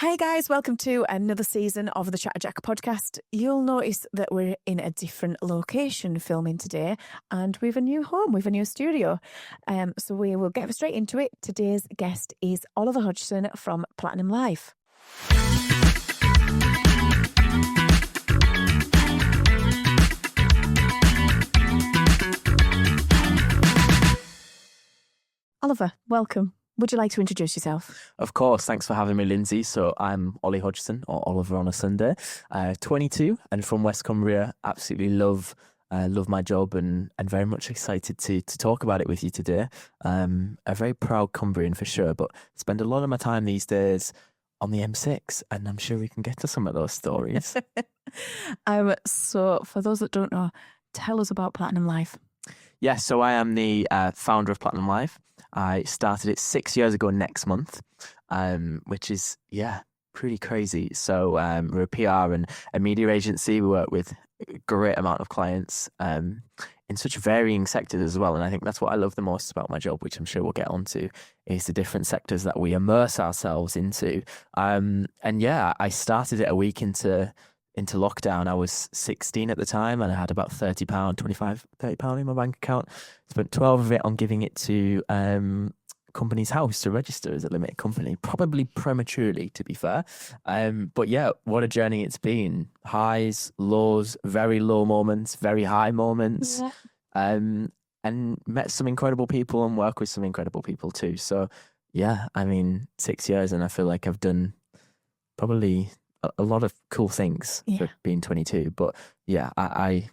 Hey guys, welcome to another season of the Chatterjack Podcast. You'll notice that we're in a different location filming today, and we've a new home, we've a new studio. So we will get straight into it. Today's guest is Oliver Hodgson from Platinum Life. Oliver, welcome. Would you like to introduce yourself? Of course. Thanks for having me, Lindsay. So I'm Ollie Hodgson, or Oliver on a Sunday, 22 and from West Cumbria. Absolutely love my job and very much excited to talk about it with you today. A very proud Cumbrian for sure, but spend a lot of my time these days on the M6, and I'm sure we can get to some of those stories. So for those that don't know, tell us about Platinum Life. Yeah, so I am the founder of Platinum Life. I started it 6 years ago next month, which is, pretty crazy. So we're a PR and a media agency. We work with a great amount of clients in such varying sectors as well. And I think that's what I love the most about my job, which I'm sure we'll get onto, is the different sectors that we immerse ourselves into. I started it a week into lockdown. I was 16 at the time and I had about £30, £30 in my bank account. Spent 12 of it on giving it to Company's House to register as a limited company, probably prematurely, to be fair. But yeah, what a journey it's been. Highs, lows, very low moments, very high moments. Yeah. And met some incredible people and work with some incredible people too. So yeah, 6 years and I feel like I've done probably a lot of cool things for being 22, but yeah, I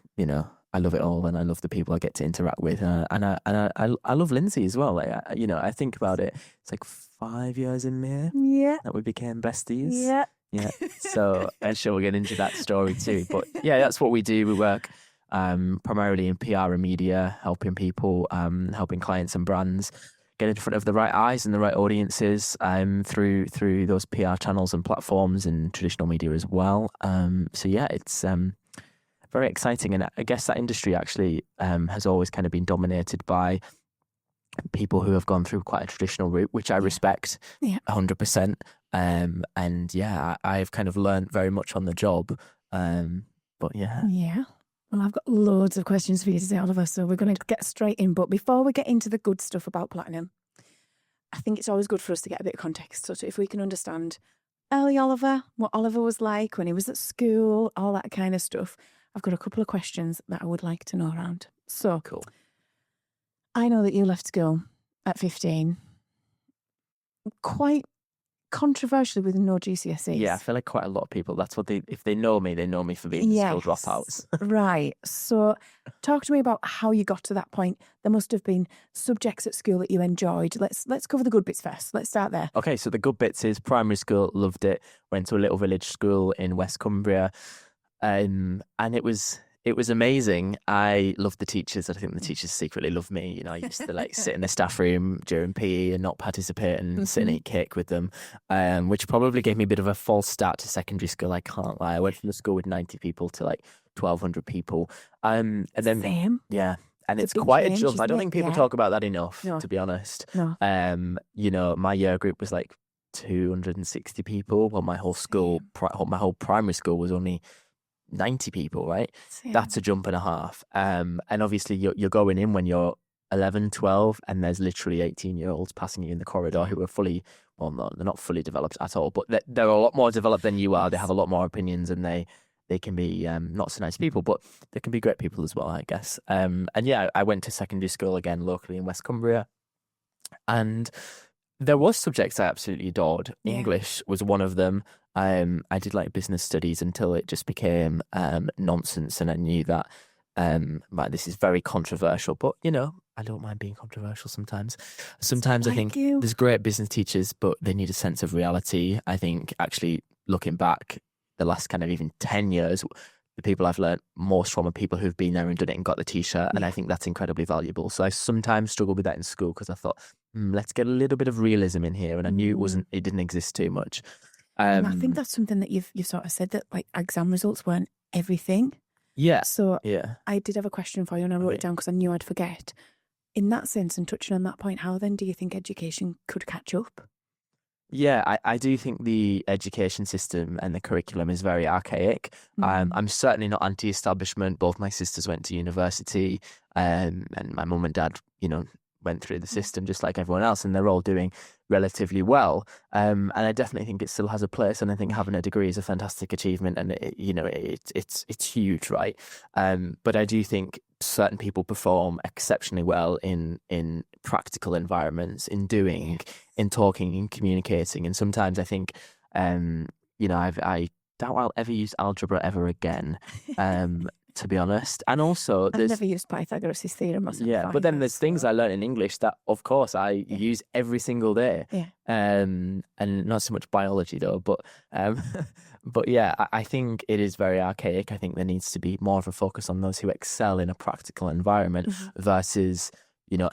love it all, and I love the people I get to interact with, and I love Lindsay as well. I think about it. It's like 5 years in May, that we became besties. Yeah. So I'm sure we'll get into that story too. But yeah, that's what we do. We work primarily in PR and media, helping people, helping clients and brands get in front of the right eyes and the right audiences through those PR channels and platforms and traditional media as well. So yeah, it's very exciting. And I guess that industry actually has always kind of been dominated by people who have gone through quite a traditional route, which I respect 100%. And yeah, I've kind of learned very much on the job. But yeah. Yeah. Well, I've got loads of questions for you today, Oliver, so we're going to get straight in. But before we get into the good stuff about Platinum, I think it's always good for us to get a bit of context. So if we can understand early Oliver, what Oliver was like when he was at school, all that kind of stuff, I've got a couple of questions that I would like to know around. So cool. I know that you left school at 15, quite controversially with no GCSEs. Yeah, I feel like quite a lot of people, that's what if they know me for being school dropouts. Right. So talk to me about how you got to that point. There must have been subjects at school that you enjoyed. Let's cover the good bits first. Let's start there. Okay, so the good bits is primary school, loved it. Went to a little village school in West Cumbria. And it was amazing. I loved the teachers. I think the teachers secretly loved me. I used to sit in the staff room during PE and not participate and sit and eat cake with them, which probably gave me a bit of a false start to secondary school. I can't lie. I went from the school with 90 people to 1,200 people. And then Same. Yeah. And it's quite a jump. I don't think people talk about that enough, to be honest. No. My year group was 260 people. Well, my whole school, my whole primary school was only 90 people, right? Same. That's a jump and a half. And obviously you're going in when you're 11, 12, and there's literally 18-year-olds passing you in the corridor who are they're not fully developed at all, but they're a lot more developed than you are. They have a lot more opinions, and they can be not so nice people, but they can be great people as well, I guess. And yeah, I went to secondary school again locally in West Cumbria, and there was subjects I absolutely adored. Yeah. English was one of them. I did business studies until it just became nonsense, and I knew that this is very controversial, but I don't mind being controversial sometimes. Sometimes I think there's great business teachers, but they need a sense of reality. I think actually looking back, the last kind of even 10 years, the people I've learned most from are people who've been there and done it and got the t-shirt, and I think that's incredibly valuable. So I sometimes struggled with that in school because I thought, let's get a little bit of realism in here, and I knew it didn't exist too much. And I think that's something that you've sort of said, that exam results weren't everything. Yeah. So I did have a question for you, and I wrote it down because I knew I'd forget. In that sense, and touching on that point, how then do you think education could catch up? Yeah, I do think the education system and the curriculum is very archaic. I'm certainly not anti-establishment. Both my sisters went to university, and my mum and dad, went through the system just like everyone else, and they're all doing relatively well. And I definitely think it still has a place, and I think having a degree is a fantastic achievement, and it's huge, right? But I do think certain people perform exceptionally well in practical environments, in doing, in talking, in communicating, and sometimes I think, I doubt I'll ever use algebra ever again. To be honest, and also I've never used Pythagoras' theorem or something. but then there's things I learn in English that, of course, I use every single day. And not so much biology though, but but yeah, I think it is very archaic. I think there needs to be more of a focus on those who excel in a practical environment versus,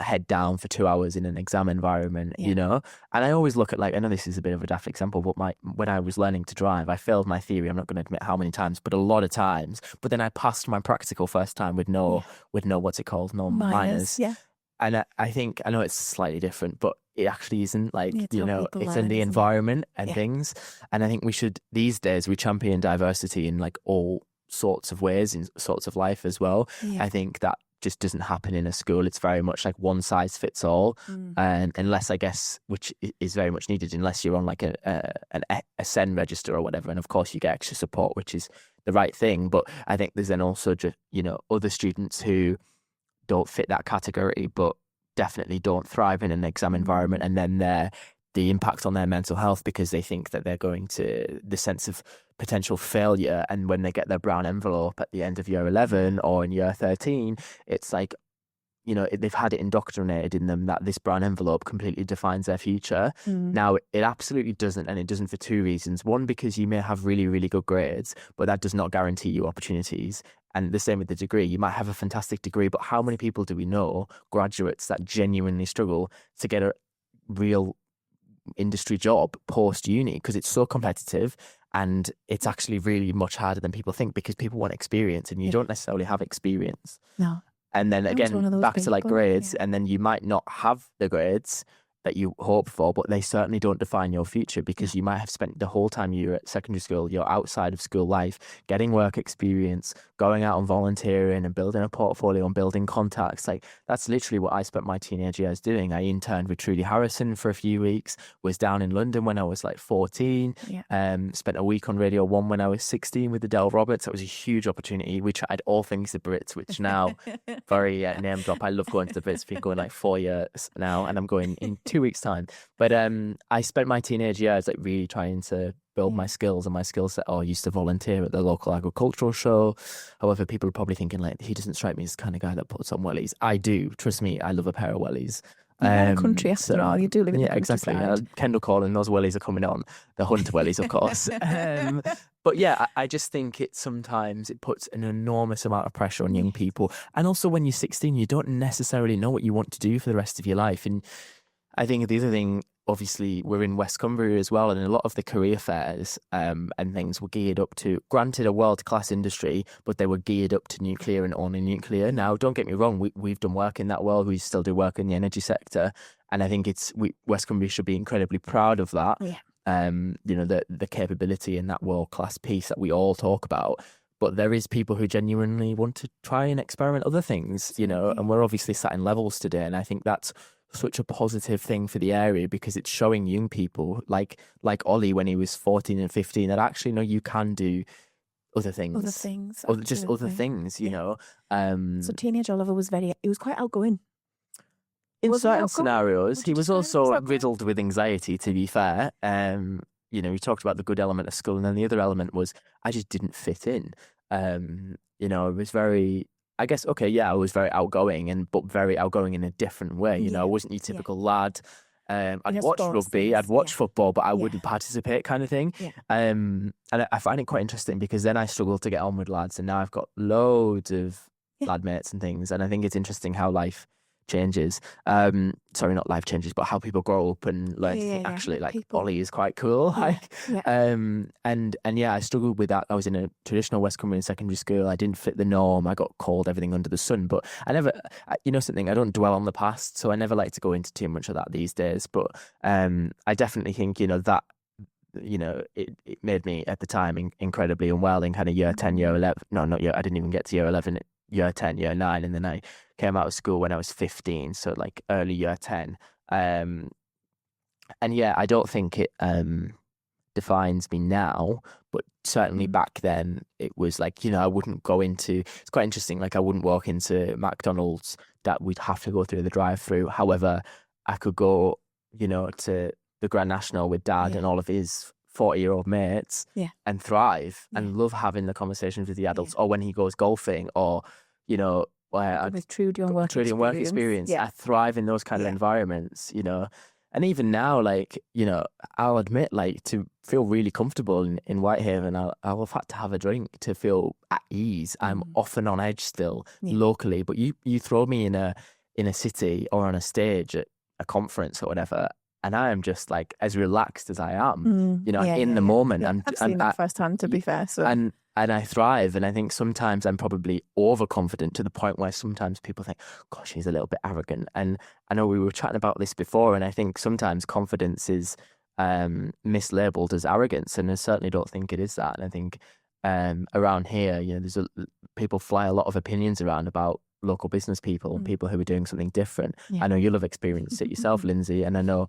head down for 2 hours in an exam environment, And I always look at, I know this is a bit of a daft example, but when I was learning to drive, I failed my theory. I'm not going to admit how many times, but a lot of times. But then I passed my practical first time with no what's it called? No minors. Yeah. And I think, I know it's slightly different, but it actually isn't it's learn, in the environment and things. And I think these days, we champion diversity in all sorts of ways, in sorts of life as well. Yeah. I think that just doesn't happen in a school. It's very much like one size fits all, and unless, I guess, which is very much needed, unless you're on an SEN register or whatever, and of course you get extra support, which is the right thing. But I think there's then also just other students who don't fit that category, but definitely don't thrive in an exam environment, and then the impact on their mental health, because they think that they're going to the sense of potential failure, and when they get their brown envelope at the end of year 11 or in year 13, it's they've had it indoctrinated in them that this brown envelope completely defines their future. Now, it absolutely doesn't, and it doesn't for two reasons. One, because you may have really, really good grades, but that does not guarantee you opportunities. And the same with the degree. You might have a fantastic degree, but how many people do we know, graduates, that genuinely struggle to get a real industry job post-uni, because it's so competitive, and it's actually really much harder than people think, because people want experience, and you don't necessarily have experience. No. And then again, back to grades, and then you might not have the grades that you hope for, but they certainly don't define your future, because you might have spent the whole time you're at secondary school, you're outside of school life, getting work experience, going out and volunteering and building a portfolio and building contacts. That's literally what I spent my teenage years doing. I interned with Trudy Harrison for a few weeks, was down in London when I was 14, spent a week on Radio 1 when I was 16 with Adele Roberts. That was a huge opportunity. We tried all things the Brits, which now, very name drop, I love going to the Brits. Been going 4 years now, and I'm going in 2 weeks' time. But I spent my teenage years really trying to build my skills and my skill set. I used to volunteer at the local agricultural show. However, people are probably thinking he doesn't strike me as the kind of guy that puts on wellies. I do. Trust me, I love a pair of wellies. Country after all, you do live in the exactly. countryside. Kendall Calling, those wellies are coming on. The hunter wellies, of course. But yeah, I just think sometimes it puts an enormous amount of pressure on young people. And also when you're 16, you don't necessarily know what you want to do for the rest of your life. And I think the other thing, obviously, we're in West Cumbria as well, and a lot of the career fairs and things were geared up to, granted, a world-class industry, but they were geared up to nuclear and only nuclear. Now, don't get me wrong, we've done work in that world. We still do work in the energy sector, and I think West Cumbria should be incredibly proud of that. Yeah. The capability in that world-class piece that we all talk about. But there is people who genuinely want to try and experiment other things, and we're obviously sat in levels today, and I think that's such a positive thing for the area, because it's showing young people like Ollie when he was 14 and 15 that actually, no, you can do other things. Or just other things, So teenage Oliver was he was quite outgoing. In certain scenarios. He was also riddled with anxiety, to be fair. We talked about the good element of school, and then the other element was I just didn't fit in. It was very, I guess, I was very outgoing, but very outgoing in a different way. I wasn't your typical lad. I'd watch rugby, I'd watch football, but I wouldn't participate, kind of thing. Yeah. And I find it quite interesting, because then I struggled to get on with lads, and now I've got loads of lad mates and things. And I think it's interesting how life changes. Sorry, not life changes, but how people grow up and learn to think, actually, like, people. Ollie is quite cool. Yeah, Like, yeah. and yeah, I struggled with that. I was in a traditional West Cumbrian secondary school. I didn't fit the norm. I got called everything under the sun, but I never, you know something, I don't dwell on the past, so I never like to go into too much of that these days. But I definitely think, you know, that, you know, it made me at the time incredibly unwell in kind of year 10, year 11. No, not year, I didn't even get to year 11, year 10, year 9. And then I came out of school when I was 15. So like early year 10. And yeah, I don't think it defines me now, but certainly back then it was like, you know, I wouldn't go into, it's quite interesting. Like I wouldn't walk into McDonald's that we'd have to go through the drive-through. However, I could go, you know, to the Grand National with Dad and all of his 40-year-old mates and thrive and love having the conversations with the adults, or when he goes golfing, or, you know, with truly on work experience. I thrive in those kind of environments, you know. And even now, like, you know, I'll admit, like, to feel really comfortable in Whitehaven, I'll have had to have a drink to feel at ease. I'm often on edge still locally, but you throw me in a city or on a stage at a conference or whatever, and I am just like as relaxed as I am, you know, in the moment. Yeah. I've seen that firsthand, to be fair. So and I thrive, and I think sometimes I'm probably overconfident to the point where sometimes people think, gosh, he's a little bit arrogant. And I know we were chatting about this before, and I think sometimes confidence is mislabeled as arrogance, and I certainly don't think it is that. And I think around here, you know, people fly a lot of opinions around about local business people and people who are doing something different. I know you'll have experienced it yourself, Lindsay, and I know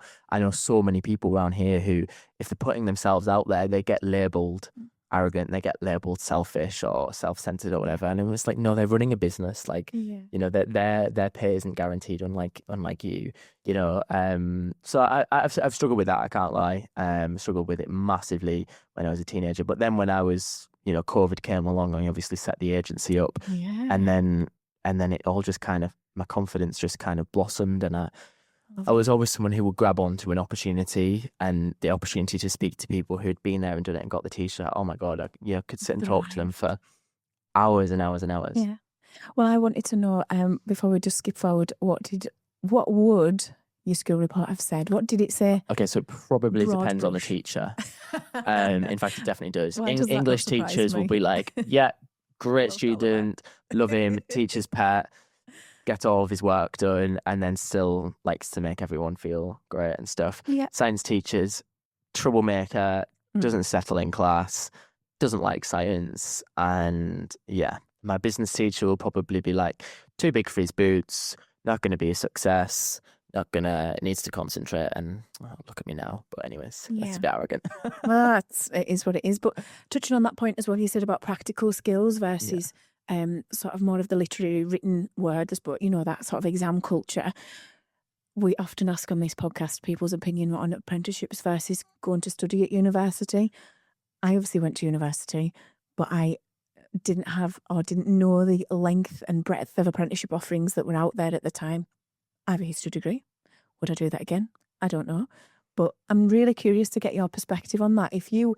so many people around here who, if they're putting themselves out there, they get labelled arrogant, they get labelled selfish or self-centered or whatever. And it was like, no, they're running a business. Like, you know, their pay isn't guaranteed, unlike you, you know. So I've struggled with that, I can't lie. Struggled with it massively when I was a teenager. But then when I was, you know, COVID came along, I obviously set the agency up, and then it all just kind of, my confidence just kind of blossomed, and I was always someone who would grab onto an opportunity, and the opportunity to speak to people who'd been there and done it and got the t-shirt. Oh my God, I could sit and talk to them for hours and hours and hours. Yeah. Well, I wanted to know, before we just skip forward, what would your school report have said? What did it say? Okay, so it probably depends on the teacher. In fact, it definitely does. English teachers will be like, yeah, great student, love him, teacher's pet, gets all of his work done, and then still likes to make everyone feel great and stuff. Science teachers, troublemaker, doesn't settle in class, doesn't like science. And my business teacher will probably be like, too big for his boots, not going to be a success, needs to concentrate. And look at me now. But anyways, that's a bit arrogant. Well, it is what it is. But touching on that point as well, you said about practical skills versus sort of more of the literary written words, but, you know, that sort of exam culture. We often ask on this podcast people's opinion on apprenticeships versus going to study at university. I obviously went to university, but I didn't know the length and breadth of apprenticeship offerings that were out there at the time. I have a history degree. Would I do that again? I don't know. But I'm really curious to get your perspective on that. If you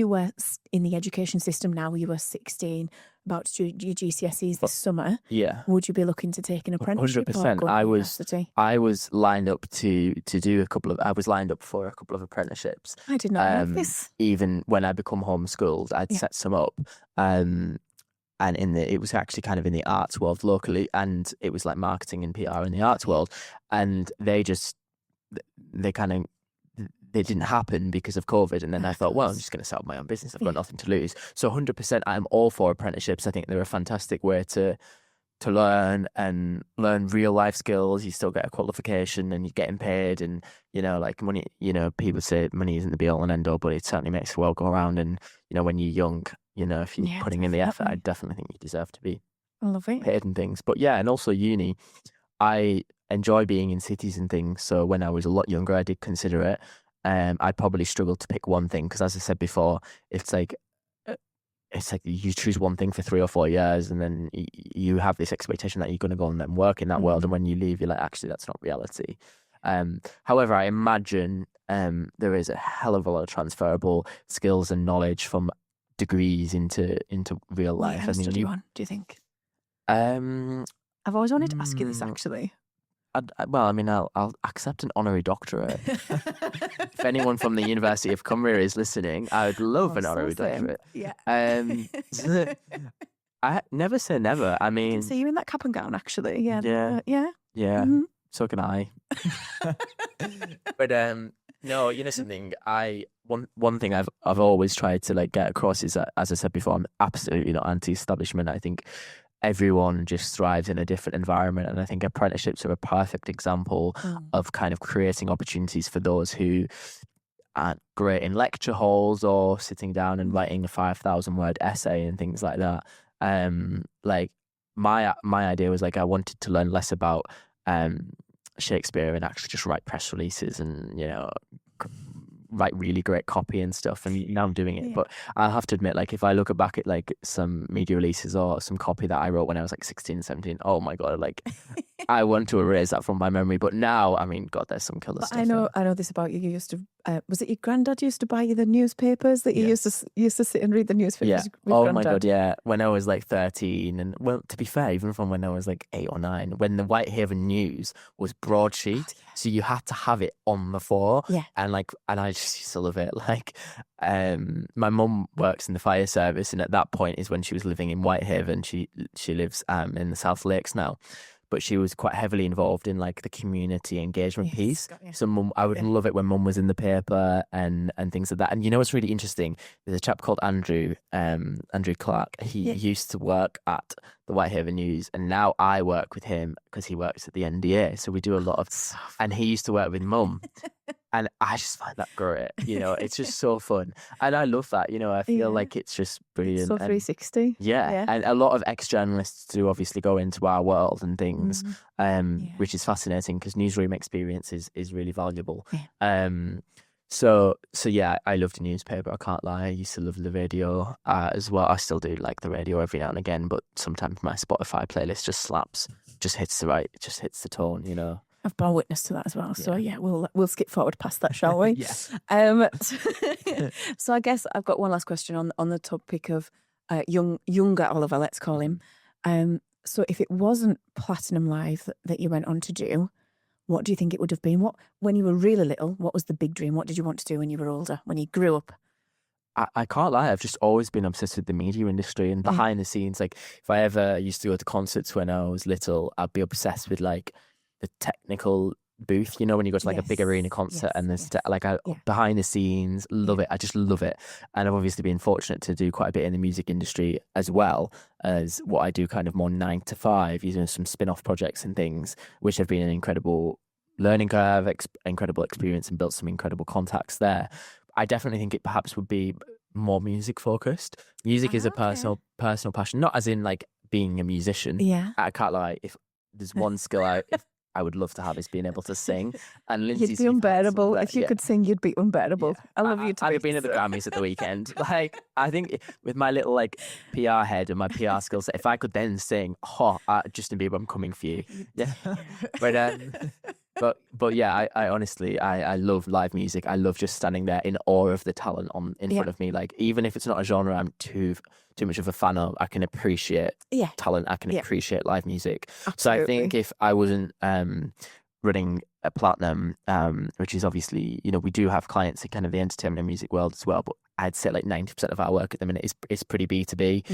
were in the education system now, you were 16, about to do your GCSEs this summer, would you be looking to take an apprenticeship? 100%. I was lined up to do I was lined up for a couple of apprenticeships. I did not know this. Even when I become homeschooled, I'd set some up. And it was actually kind of in the arts world locally, and it was like marketing and PR in the arts world. And they didn't happen because of COVID. And then I thought, well, I'm just going to set up my own business. I've got nothing to lose. So 100%, I'm all for apprenticeships. I think they're a fantastic way to learn real life skills. You still get a qualification and you're getting paid, and, you know, like money, you know, people say money isn't the be all and end all, but it certainly makes the world go around. And, you know, when you're young, you know, if you're putting in the effort, I definitely think you deserve to be paid and things. But and also uni, I enjoy being in cities and things. So when I was a lot younger, I did consider it. I'd probably struggle to pick one thing, because as I said before, it's like you choose one thing for 3 or 4 years, and then you have this expectation that you're going to go and then work in that world. And when you leave, you're like, actually, that's not reality. However, I imagine there is a hell of a lot of transferable skills and knowledge from degrees into real life. Do you think? I've always wanted to ask you this, actually. Well, I mean, I'll accept an honorary doctorate. If anyone from the University of Cumbria is listening, I would love an honorary doctorate. Yeah. I never say never. I I can mean, see you in that cap and gown, actually. Yeah. yeah, Yeah. yeah. Mhm. So can I. But no, you know something. One thing I've always tried to like get across is that, as I said before, I'm absolutely not anti-establishment. I think everyone just thrives in a different environment, and I think apprenticeships are a perfect example of kind of creating opportunities for those who aren't great in lecture halls or sitting down and writing a 5,000-word essay and things like that. Like my idea was like I wanted to learn less about Shakespeare and actually just write press releases and write really great copy and stuff, and now I'm doing it. Yeah. But I'll have to admit, like if I look back at like some media releases or some copy that I wrote when I was like 16, 17, oh my god, like I want to erase that from my memory. But now, I mean, god, there's some killer But stuff. I know this about you. You used to, was it your granddad used to buy you the newspapers that you used to sit and read the newspapers? Yeah. With Oh granddad? my god, yeah. When I was like 13, and well, to be fair, even from when I was like 8 or 9, when the Whitehaven News was broadsheet, so you had to have it on the floor. Yeah. And I just used to love it. Like, my mum works in the fire service, and at that point is when she was living in Whitehaven. She lives in the South Lakes now. But she was quite heavily involved in like the community engagement piece. So I would love it when mum was in the paper and things like that. And you know what's really interesting? There's a chap called Andrew Clark. He used to work at the Whitehaven News, and now I work with him because he works at the NDA. So we do a lot of, and he used to work with mum. And I just find that great. It's just so fun. And I love that. I feel like it's just brilliant. So 360. Yeah. And a lot of ex-journalists do obviously go into our world and things, which is fascinating because newsroom experience is really valuable. Yeah. So yeah, I loved the newspaper. I can't lie. I used to love the radio as well. I still do like the radio every now and again, but sometimes my Spotify playlist just slaps, just hits the tone. I've been a witness to that as well. So yeah, we'll skip forward past that, shall we? Yeah. So I guess I've got one last question on the topic of younger Oliver, let's call him. So if it wasn't Platinum Live that you went on to do, what do you think it would have been? When you were really little, what was the big dream? What did you want to do when you were older, when you grew up? I can't lie. I've just always been obsessed with the media industry and behind the scenes. Like if I ever used to go to concerts when I was little, I'd be obsessed with like the technical booth, when you go to like a big arena concert and there's behind the scenes, love it. I just love it. And I've obviously been fortunate to do quite a bit in the music industry as well as what I do kind of more 9 to 5, using some spin-off projects and things, which have been an incredible learning curve, incredible experience, and built some incredible contacts there. I definitely think it perhaps would be more music focused. Music is a personal passion, not as in like being a musician. Yeah. I can't lie. If there's one skill I would love to have is being able to sing. And Lindsay's, you'd be unbearable. If you could sing, you'd be unbearable. Yeah. I love you to I'd have been at the Grammys at the weekend. Like, I think with my little like PR head and my PR skill set, if I could then sing, Justin Bieber, I'm coming for you. Yeah. But yeah, I honestly, I love live music. I love just standing there in awe of the talent in front of me. Like, even if it's not a genre I'm too much of a fan of, I can appreciate talent. I can appreciate live music. Absolutely. So I think if I wasn't running a Platinum, which is obviously, we do have clients in kind of the entertainment and music world as well, but I'd say like 90% of our work at the minute is pretty B2B.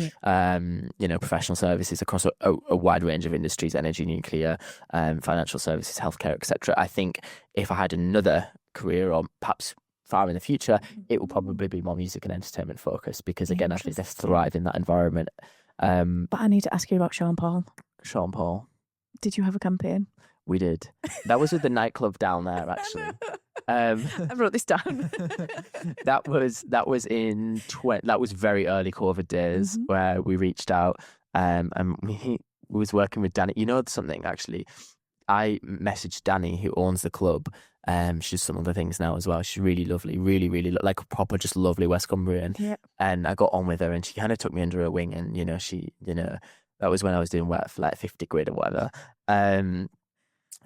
Professional services across a wide range of industries: energy, nuclear, financial services, healthcare, etc. I think if I had another career, or perhaps far in the future, it will probably be more music and entertainment focused, because again, I think they thrive in that environment. But I need to ask you about Sean Paul. Sean Paul. Did you have a campaign? We did. That was at the nightclub down there, actually. I wrote this down. That was in that was very early COVID days, where we reached out, and we was working with Danny. You know something, actually, I messaged Danny, who owns the club. She's some other things now as well. She's really lovely, really, really like a proper, just lovely West Cumbrian. Yeah. And I got on with her, and she kind of took me under her wing, and that was when I was doing work for like 50 quid or whatever.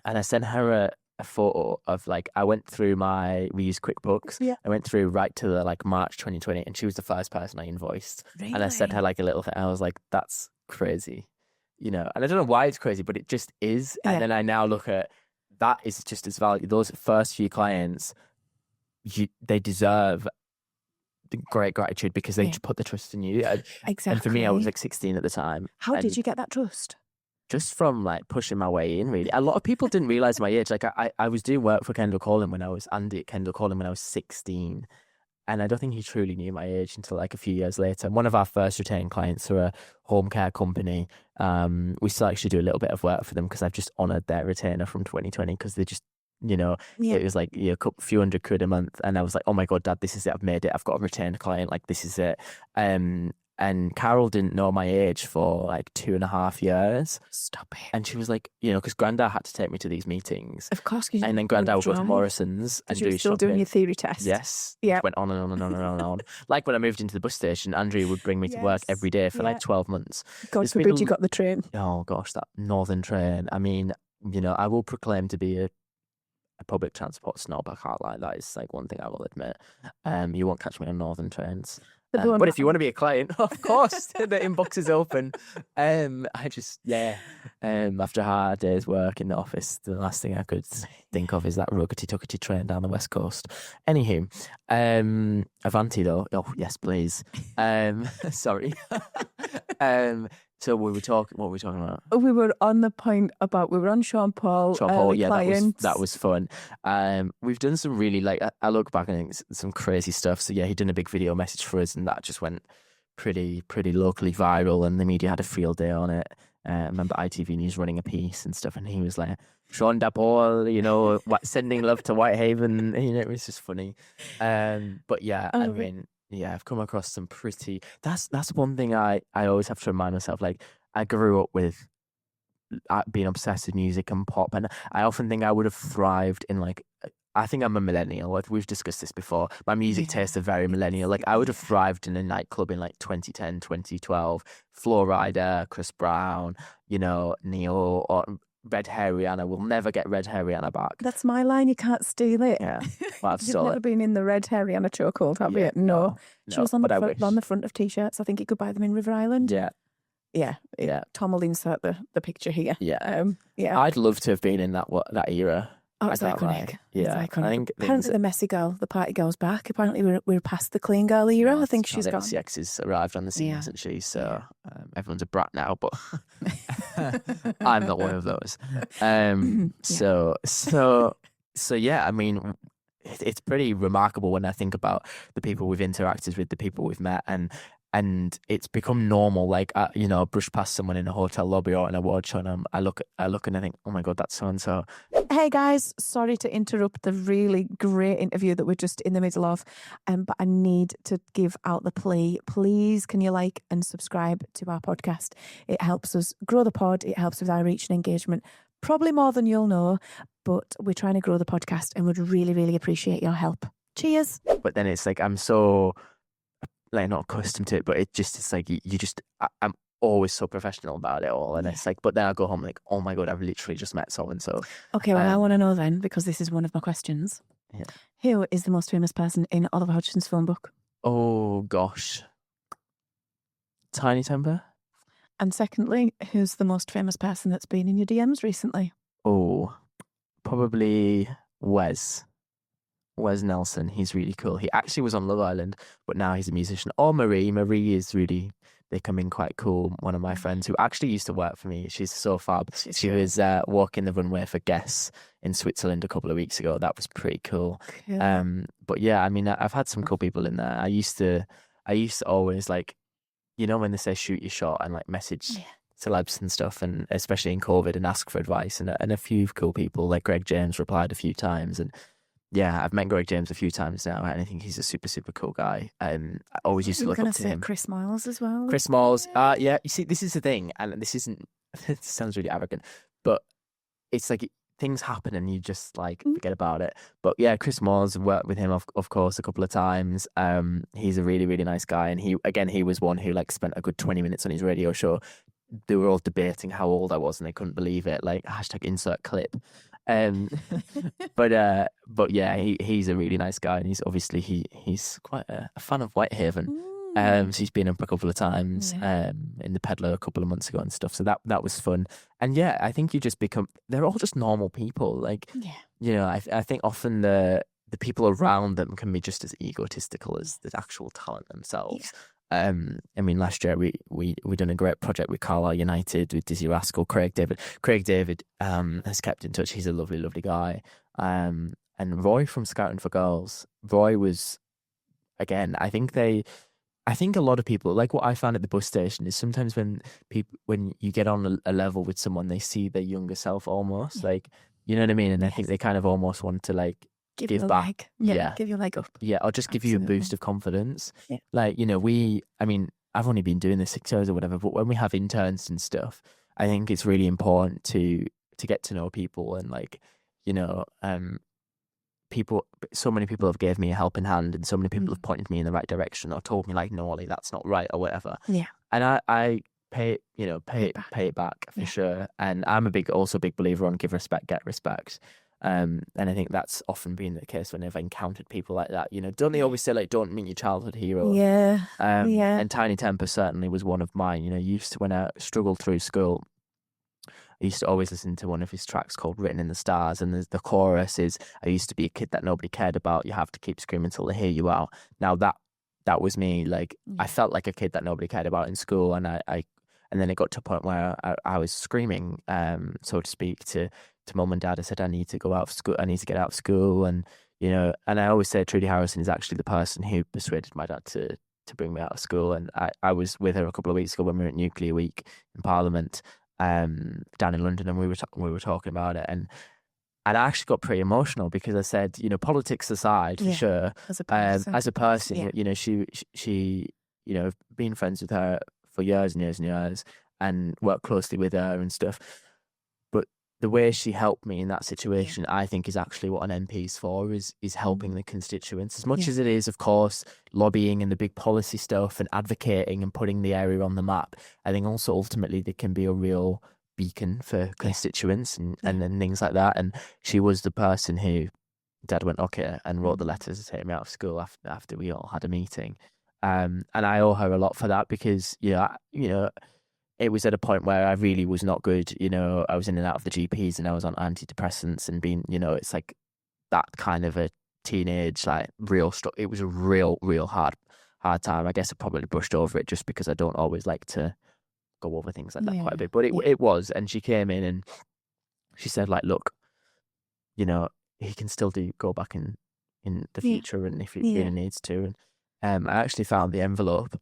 And I sent her a photo of like, I went through we used QuickBooks. Yeah. I went through right to the like March 2020, and she was the first person I invoiced. Really? And I sent her like a little thing. I was like, that's crazy. you know, and I don't know why it's crazy, but it just is. And then I now look at that is just as valuable. Those first few clients, they deserve the great gratitude because they put the trust in you. Exactly. And for me, I was like 16 at the time. How did you get that trust? Just from like pushing my way in, really. A lot of people didn't realize my age. Like I was doing work for Kendall Calling when I was Andy at Kendall Calling when I was 16. And I don't think he truly knew my age until like a few years later. And one of our first retained clients are a home care company. We still actually do a little bit of work for them because I've just honoured their retainer from 2020 because they just, you know, it was like a few hundred quid a month. And I was like, oh my God, Dad, this is it. I've made it. I've got a retained client. Like, this is it. And Carol didn't know my age for like 2.5 years. Stop it. And she was like, you know, because Grandad had to take me to these meetings. Of course. And then Grandad would go to Morrison's and do his still shopping. doing your theory test. Yes. Yeah. Went on and on and on and on and on. Like when I moved into the bus station, Andrea would bring me to work every day for like 12 months. God forbid you got the train. Oh gosh, that northern train. I mean, you know, I will proclaim to be a public transport snob. I can't lie. That is like one thing I will admit. You won't catch me on northern trains. But if you want to be a client, of course, the inbox is open. I just, after a hard day's work in the office, the last thing I could think of is that ruggety-tuckety train down the West Coast. Anywho, Avanti though. Oh, yes, please. Sorry. So what were we talking about? We were on the point about, we were on Sean Paul, that was fun. We've done some really, like, I look back and think some crazy stuff. So yeah, he'd done a big video message for us and that just went pretty locally viral and the media had a field day on it. I remember ITV News running a piece and stuff and he was like, Sean Paul, you know, sending love to Whitehaven. You know, it was just funny. But yeah, I mean... Yeah, I've come across some pretty... That's one thing I always have to remind myself. Like, I grew up with being obsessed with music and pop, and I often think I would have thrived in, like... I think I'm a millennial. We've discussed this before. My music tastes are very millennial. Like, I would have thrived in a nightclub in, like, 2010, 2012. Flo Rida, Chris Brown, you know, Neo, or... Red Hair Rihanna. We'll never get Red Hair Rihanna back. That's my line. You can't steal it. Yeah. Well, I've You've never been in the Red Hair Rihanna chokehold, have you? No. She was on the front of T-shirts. I think you could buy them in River Island. Yeah. Yeah. Tom will insert the picture here. Yeah. I'd love to have been in that era. Oh, it's iconic. Yeah. It's iconic. I think apparently the messy girl, the party girl's back. Apparently we're past the clean girl era. I think she's gone. CX has arrived on the scene, hasn't she? So everyone's a brat now, but I'm not one of those. So yeah, I mean, it's pretty remarkable when I think about the people we've interacted with, the people we've met, and it's become normal. Like, you know, brush past someone in a hotel lobby or an award show, and I look and I think, oh my God, that's so and so. Hey guys, sorry to interrupt the really great interview that we're just in the middle of, but I need to give out the plea. Please, can you like and subscribe to our podcast? It helps us grow the pod. It helps with our reach and engagement, probably more than you'll know, but we're trying to grow the podcast and would really, really appreciate your help. Cheers. But then it's like, I'm so... like not accustomed to it, but it's like I'm always so professional about it all, and it's like, but then I go home like, oh my God, I've literally just met so and so. Okay, well, I want to know then, because this is one of my questions. Yeah. Who is the most famous person in Oliver Hodgson's phone book? Oh gosh, Tiny Temper. And secondly, who's the most famous person that's been in your DMs recently? Oh, probably Wes Nelson. He's really cool. He actually was on Love Island, but now he's a musician. Or Marie is really becoming quite cool. One of my friends who actually used to work for me. She's so fab. She was walking the runway for Guess in Switzerland a couple of weeks ago. That was pretty cool. But yeah, I mean, I've had some cool people in there. I used to always, like, you know, when they say shoot your shot and like message celebs and stuff, and especially in COVID, and ask for advice, and a few cool people like Greg James replied a few times, and yeah, I've met Greg James a few times now, and I think he's a super, super cool guy. I always used to look up to him. Chris Miles as well. Chris Miles. Yeah, you see, this is the thing, and this isn't, it sounds really arrogant, but it's like things happen and you just like forget about it. But yeah, Chris Miles, worked with him, of course, a couple of times. He's a really, really nice guy. And he was one who like spent a good 20 minutes on his radio show. They were all debating how old I was and they couldn't believe it. Like, hashtag insert clip. But yeah, he's a really nice guy, and he's obviously he's quite a fan of Whitehaven. So he's been up a couple of times in the Peddler a couple of months ago and stuff. So that was fun. And yeah, I think you just they're all just normal people. Like, you know, I think often the people around them can be just as egotistical as the actual talent themselves. I mean, last year we done a great project with Carlisle United with Dizzy Rascal, Craig David. Craig David has kept in touch. He's a lovely, lovely guy. And Roy from Scouting for Girls. Roy was, again, I think a lot of people, like what I found at the bus station, is sometimes when you get on a level with someone, they see their younger self almost, like, you know what I mean? And I think they kind of almost want to like give back. Give you a leg up. Yeah, or just give you a boost of confidence. Yeah. Like, you know, I've only been doing this 6 years or whatever, but when we have interns and stuff, I think it's really important to get to know people and, like, you know, so many people have gave me a helping hand, and so many people have pointed me in the right direction or told me, like, no, Ollie, that's not right or whatever. Yeah. And I pay it back for sure. And I'm a big believer on give respect, get respect. And I think that's often been the case when I've encountered people like that. You know, don't they always say, like, don't meet your childhood hero? Yeah. And Tiny Temper certainly was one of mine. You know, when I struggled through school, I used to always listen to one of his tracks called Written in the Stars, and the chorus is, I used to be a kid that nobody cared about. You have to keep screaming till they hear you out. Now that was me. Like, I felt like a kid that nobody cared about in school, and and then it got to a point where I was screaming, so to speak, to mum and dad. I said, I need to go out of school. I need to get out of school. And, you know, and I always say Trudy Harrison is actually the person who persuaded my dad to bring me out of school. And I was with her a couple of weeks ago when we were at Nuclear Week in Parliament, down in London, and we were talking about it. And I actually got pretty emotional because I said, you know, politics aside, for sure, as a person, you know, she, you know, been friends with her for years and years and years, and worked closely with her and stuff. But the way she helped me in that situation, I think, is actually what an MP is for, is helping the constituents. As much as it is, of course, lobbying and the big policy stuff and advocating and putting the area on the map, I think also ultimately they can be a real beacon for constituents and then things like that. And she was the person who Dad went, okay, and wrote the letters to take me out of school after we all had a meeting. And I owe her a lot for that because, you know, it was at a point where I really was not good. You know, I was in and out of the GPs and I was on antidepressants and being, you know, it's like that kind of a teenage, like, it was a real hard time. I guess I probably brushed over it just because I don't always like to go over things like that quite a bit. But it was, and she came in and she said, like, look, you know, he can still go back in the future, and if he really needs to. And I actually found the envelope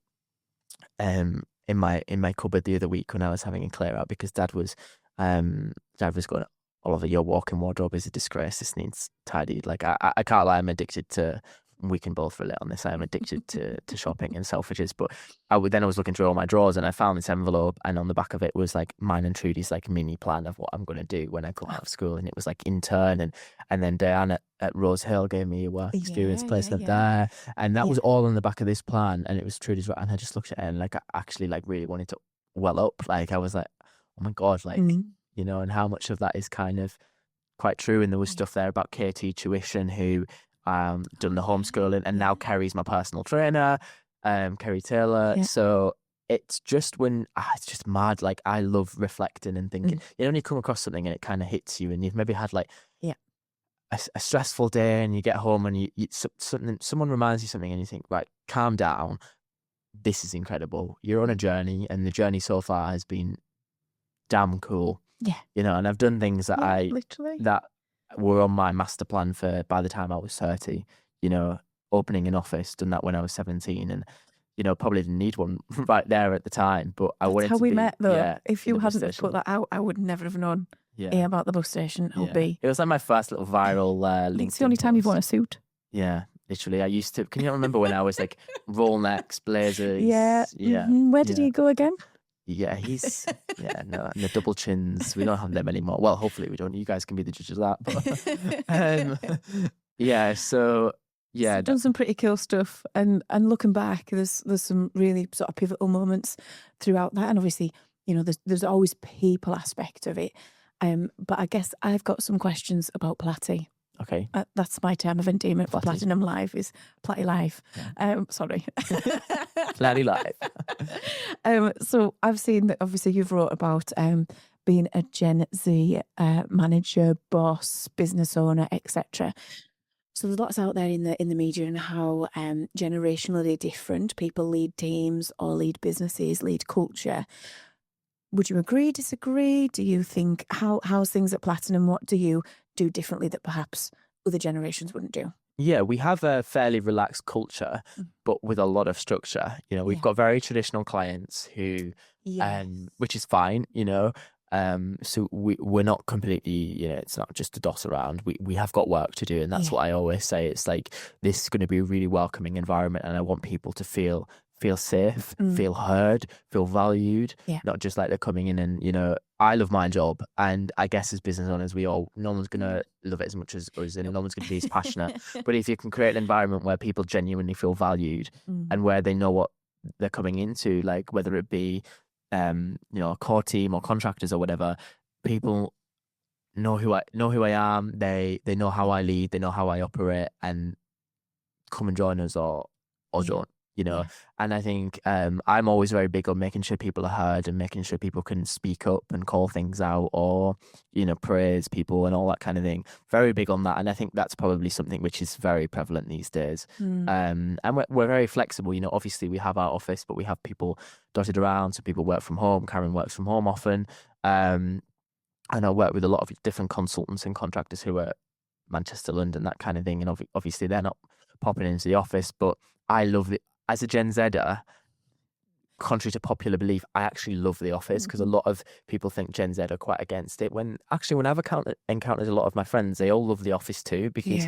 in my cupboard the other week when I was having a clear out, because Dad was going, Oliver, your walk-in wardrobe is a disgrace. This needs tidied. Like, I can't lie, I'm addicted to. We can both relate on this. I am addicted to shopping and Selfridges. But I was looking through all my drawers and I found this envelope, and on the back of it was like mine and Trudy's like mini plan of what I'm going to do when I come out of school. And it was like intern, and then Diane at Rose Hill gave me a work experience placement there, and that was all on the back of this plan. And it was Trudy's, and I just looked at it and, like, I actually, like, really wanted to well up. Like, I was like, oh my God, like, you know, and how much of that is kind of quite true. And there was stuff there about KT Tuition, who done the homeschooling, and now Kerry's my personal trainer, Kerry Taylor. So it's just it's just mad. Like, I love reflecting and thinking. You know, when you come across something and it kind of hits you, and you've maybe had like a stressful day, and you get home and someone reminds you something, and you think, right, calm down. This is incredible. You're on a journey, and the journey so far has been damn cool. Yeah, you know, and I've done things that that were on my master plan for by the time I was 30, you know, opening an office, done that when I was 17, and, you know, probably didn't need one right there at the time, but I wanted to That's how we met, though. Yeah, if you hadn't have put that out, I would never have known about the bus station. It was like my first little viral LinkedIn. It's the only time you've worn a suit. Yeah, literally. I used to, can you remember when I was like roll necks, blazers? Where did he go again? Yeah, he's and the double chins. We don't have them anymore. Well, hopefully we don't. You guys can be the judge of that. But so done some pretty cool stuff. And looking back, there's some really sort of pivotal moments throughout that. And obviously, you know, there's always people aspect of it. But I guess I've got some questions about Platty. Okay. That's my term of endearment for Platinum Live, is Platty Live. Yeah. Sorry. Planning life. So I've seen that obviously you've wrote about being a Gen Z manager, boss, business owner, etc. So there's lots out there in the media and how generationally different people lead teams or lead businesses, lead culture. Would you agree, disagree? Do you think how's things at Platinum? What do you do differently that perhaps other generations wouldn't do? Yeah, we have a fairly relaxed culture, but with a lot of structure. You know, we've got very traditional clients who, which is fine, you know. So we're not completely, you know, it's not just a dot around. We have got work to do, and that's what I always say. It's like, this is going to be a really welcoming environment, and I want people to feel safe, feel heard, feel valued, not just like they're coming in and, you know, I love my job, and I guess as business owners, no one's going to love it as much as us, and no one's going to be as passionate. But if you can create an environment where people genuinely feel valued and where they know what they're coming into, like whether it be, you know, a core team or contractors or whatever, people know who I am. They know how I lead, they know how I operate, and come and join us or don't. You know, and I think I'm always very big on making sure people are heard and making sure people can speak up and call things out or, you know, praise people and all that kind of thing. Very big on that. And I think that's probably something which is very prevalent these days. And we're very flexible. You know, obviously we have our office, but we have people dotted around. So people work from home. Karen works from home often. And I work with a lot of different consultants and contractors who are Manchester, London, that kind of thing. And obviously they're not popping into the office, but I love it. As a Gen Zer, contrary to popular belief, I actually love the office because a lot of people think Gen Z are quite against it. When I've encountered a lot of my friends, they all love the office too, because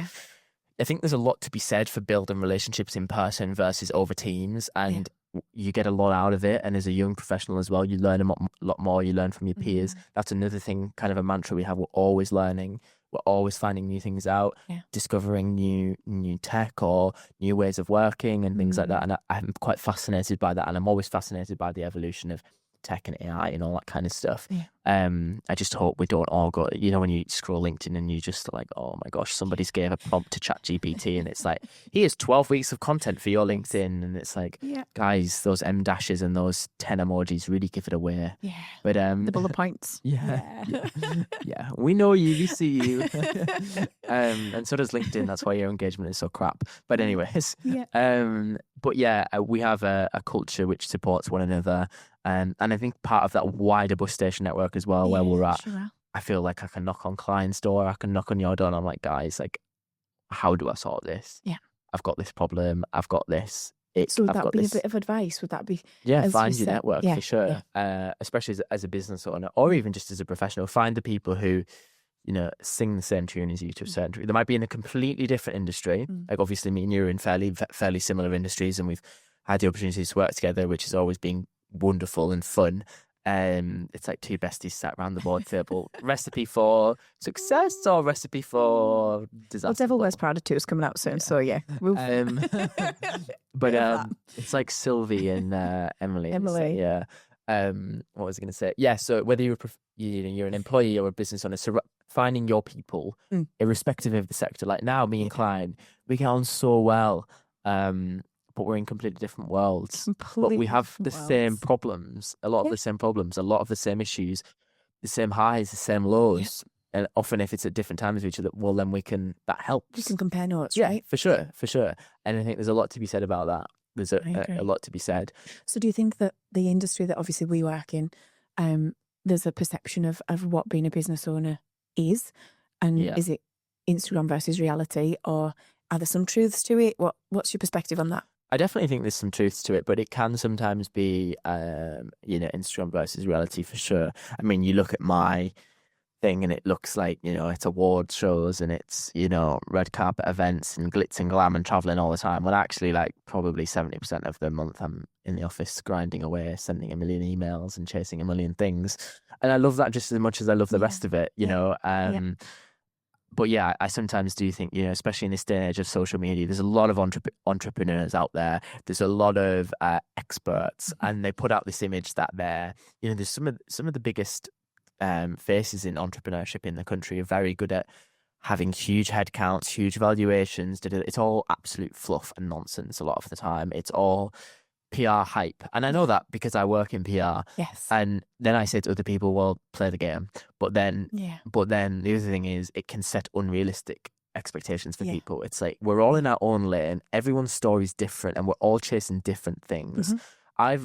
I think there's a lot to be said for building relationships in person versus over Teams, and you get a lot out of it. And as a young professional as well, you learn a lot more. You learn from your peers. That's another thing, kind of a mantra we have. We're always learning. We're always finding new things out, discovering new tech or new ways of working and things like that. And I'm quite fascinated by that. And I'm always fascinated by the evolution of tech and AI and all that kind of stuff. I just hope we don't all go, you know, when you scroll LinkedIn and you just like, oh my gosh, somebody's gave a prompt to ChatGPT and it's like, here's 12 weeks of content for your LinkedIn. And it's like, guys, those M dashes and those 10 emojis really give it away. But the bullet points. Yeah, we know you, we see you. And so does LinkedIn. That's why your engagement is so crap. But anyways, but yeah, we have a culture which supports one another. And I think part of that wider bus station network as well, where we're at, I feel like I can knock on clients' door, I can knock on your door, and I'm like, guys, like, how do I sort this? I've got this problem, I've got this. So would that be a bit of advice? Would that be? Find your network for sure, especially as a business owner or even just as a professional. Find the people who, you know, sing the same tune as you to a certain degree. They might be in a completely different industry. Like obviously me and you are in fairly similar industries, and we've had the opportunity to work together, which has always been wonderful and fun. It's like two besties sat around the board table. Recipe for success or recipe for disaster? Well, Devil Wears Prada 2 is coming out soon, so but it's like Sylvie and Emily. Emily. What was I going to say? Yeah, so whether you're an employee or a business owner, so finding your people, irrespective of the sector. Like now, me and Klein, we get on so well. But we're in completely different worlds. But we have the same problems, a lot of the same problems, a lot of the same issues, the same highs, the same lows. And often if it's at different times of each other, well, then that helps. You can compare notes, right? For sure. And I think there's a lot to be said about that. There's a lot to be said. So do you think that the industry that obviously we work in, there's a perception of what being a business owner is? And is it Instagram versus reality, or are there some truths to it? What's your perspective on that? I definitely think there's some truth to it, but it can sometimes be, Instagram versus reality for sure. I mean, you look at my thing and it looks like, you know, it's award shows and it's, you know, red carpet events and glitz and glam and traveling all the time. When actually, like, probably 70% of the month I'm in the office grinding away, sending a million emails and chasing a million things. And I love that just as much as I love the rest of it, you know. But yeah, I sometimes do think, you know, especially in this day and age of social media, there's a lot of entrepreneurs out there. There's a lot of experts, and they put out this image that they're, you know, there's some of the biggest faces in entrepreneurship in the country are very good at having huge headcounts, huge valuations. It's all absolute fluff and nonsense a lot of the time. It's all PR hype. And I know that because I work in PR. Yes. And then I say to other people, well, play the game. But then the other thing is it can set unrealistic expectations for people. It's like we're all in our own lane. Everyone's story is different and we're all chasing different things. I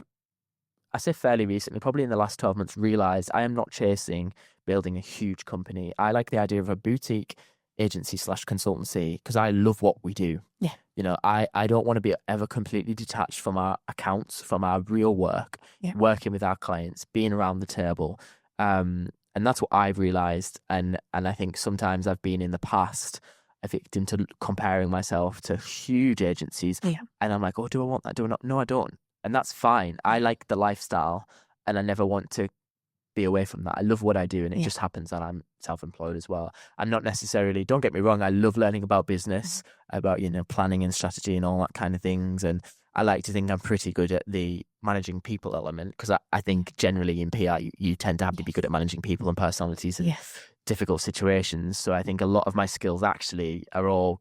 say fairly recently, probably in the last 12 months, realized I am not chasing building a huge company. I like the idea of a boutique agency / consultancy because I love what we do. Yeah. You know, I don't want to be ever completely detached from our accounts, from our real work, working with our clients, being around the table. And that's what I've realized. And I think sometimes I've been in the past a victim to comparing myself to huge agencies. Yeah. And I'm like, oh, do I want that? Do I not? No, I don't. And that's fine. I like the lifestyle and I never want to be away from that. I love what I do and it just happens that I'm self-employed as well. I'm not necessarily, don't get me wrong, I love learning about business, about, you know, planning and strategy and all that kind of things. And I like to think I'm pretty good at the managing people element because I think generally in PR, you tend to have to be good at managing people and personalities in difficult situations. So I think a lot of my skills actually are all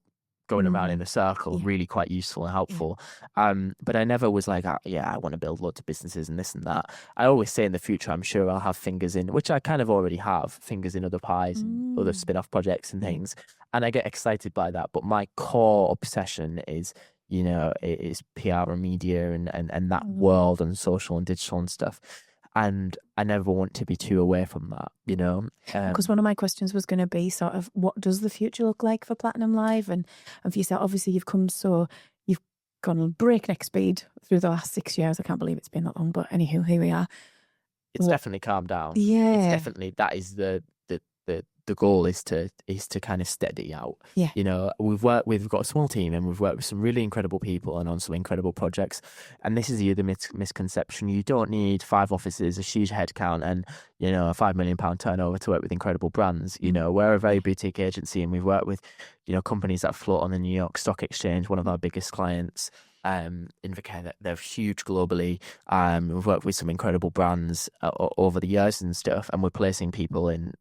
going around in a circle, really quite useful and helpful. But I never was like, I want to build lots of businesses and this and that. I always say in the future, I'm sure I'll have fingers in, which I kind of already have, fingers in other pies and other spin-off projects and things. And I get excited by that. But my core obsession is, you know, it is PR and media and that world and social and digital and stuff. And I never want to be too away from that, you know. Because one of my questions was going to be sort of, what does the future look like for Platinum Live? And for yourself, obviously you've gone breakneck speed through the last 6 years. I can't believe it's been that long, but anywho, here we are. It's definitely calmed down. Yeah. It's definitely, that is the goal is to kind of steady out. Yeah. You know, we've got a small team and we've worked with some really incredible people and on some incredible projects. And this is the other misconception. You don't need 5 offices, a huge headcount and, you know, a £5 million turnover to work with incredible brands. You know, we're a very boutique agency and we've worked with, you know, companies that float on the New York Stock Exchange, one of our biggest clients. Invacare, they're huge globally. We've worked with some incredible brands over the years and stuff, and we're placing people in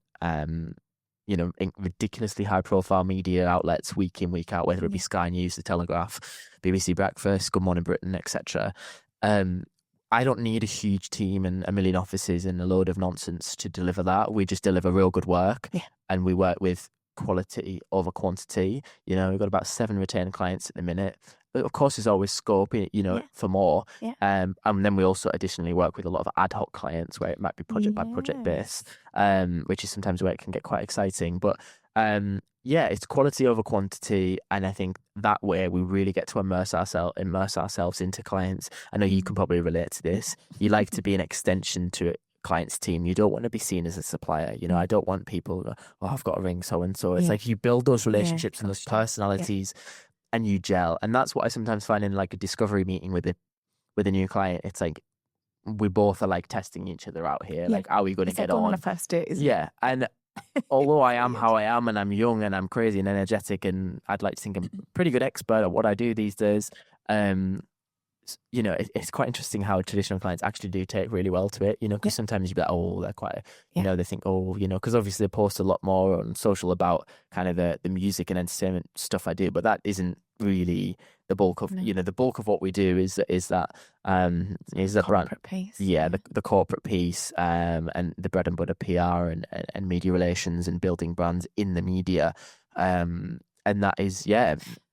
you know, ridiculously high profile media outlets week in, week out, whether it be Sky News, The Telegraph, BBC Breakfast, Good Morning Britain, etc. I don't need a huge team and a million offices and a load of nonsense to deliver that. We just deliver real good work and we work with quality over quantity. You know, we've got about 7 retained clients at the minute. But of course, there's always scope, you know, for more. Yeah. And then we also additionally work with a lot of ad hoc clients where it might be project by project based, which is sometimes where it can get quite exciting. But it's quality over quantity. And I think that way we really get to immerse ourselves into clients. I know you can probably relate to this. You like to be an extension to client's team. You don't want to be seen as a supplier. You know, I don't want people, I've got to ring so-and-so. It's like you build those relationships and those personalities and you gel. And that's what I sometimes find in like a discovery meeting with a new client. It's like, we both are like testing each other out here. Like, are we going to get on? A first date, isn't it? And although I am how I am and I'm young and I'm crazy and energetic and I'd like to think I'm a pretty good expert at what I do these days, you know, it's quite interesting how traditional clients actually do take really well to it, you know, because sometimes you'd be like, they're quite, you know, they think, you know, because obviously they post a lot more on social about kind of the music and entertainment stuff I do, but that isn't really the bulk of, you know, the bulk of what we do is that brand piece. The corporate piece, and the bread and butter PR and media relations and building brands in the media, and that is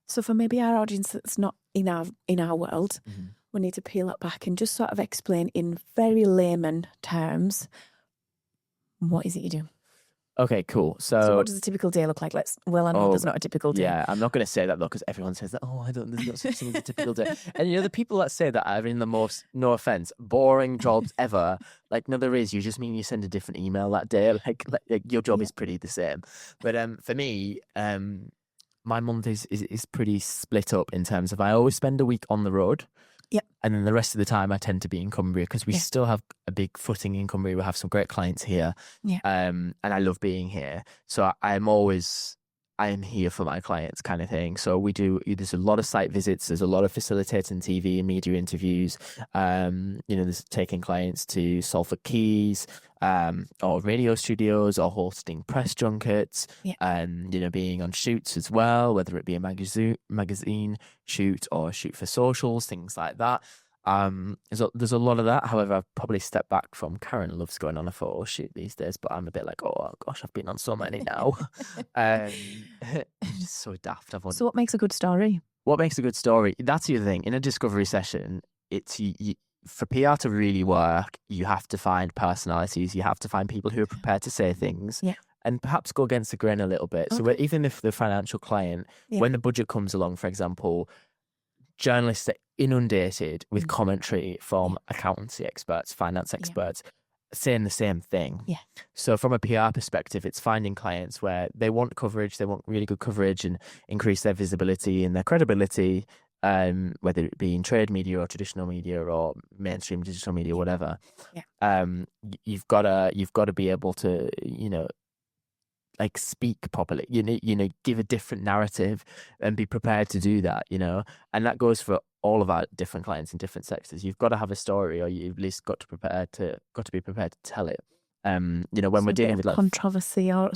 So for maybe our audience that's not in our world, we need to peel it back and just sort of explain in very layman terms, what is it you do? Okay, cool. So what does a typical day look like? I know there's not a typical day. Yeah, I'm not going to say that though, because everyone says that, there's not such thing as a typical day. And you know, the people that say that are in the most, no offense, boring jobs ever. Like, no, there is. You just mean you send a different email that day. Like your job is pretty the same. But for me, my month is pretty split up in terms of I always spend a week on the road. Yep. And then the rest of the time I tend to be in Cumbria because we still have a big footing in Cumbria. We have some great clients here. Yeah. And I love being here. So I am here for my clients kind of thing. So there's a lot of site visits. There's a lot of facilitating TV and media interviews. You know, there's taking clients to Salford Keys, or radio studios or hosting press junkets, and, you know, being on shoots as well, whether it be a magazine shoot or a shoot for socials, things like that. There's a lot of that. However, I've probably stepped back from. Karen loves going on a photo shoot these days, but I'm a bit like, oh gosh, I've been on so many now. It's just so daft. So what makes a good story? What makes a good story? That's the other thing. In a discovery session, it's for PR to really work, you have to find personalities. You have to find people who are prepared to say things. Yeah. And perhaps go against the grain a little bit. So even if the financial client, when the budget comes along, for example, journalists are inundated with commentary from accountancy experts, finance experts, saying the same thing. Yeah. So from a PR perspective, it's finding clients where they want coverage, they want really good coverage and increase their visibility and their credibility, whether it be in trade media or traditional media or mainstream digital media, whatever. Yeah. You've got to be able to, like speak properly, give a different narrative and be prepared to do that, and that goes for all of our different clients in different sectors. You've got to have a story, or you've at least got to be prepared to tell it. When we're dealing with like controversy or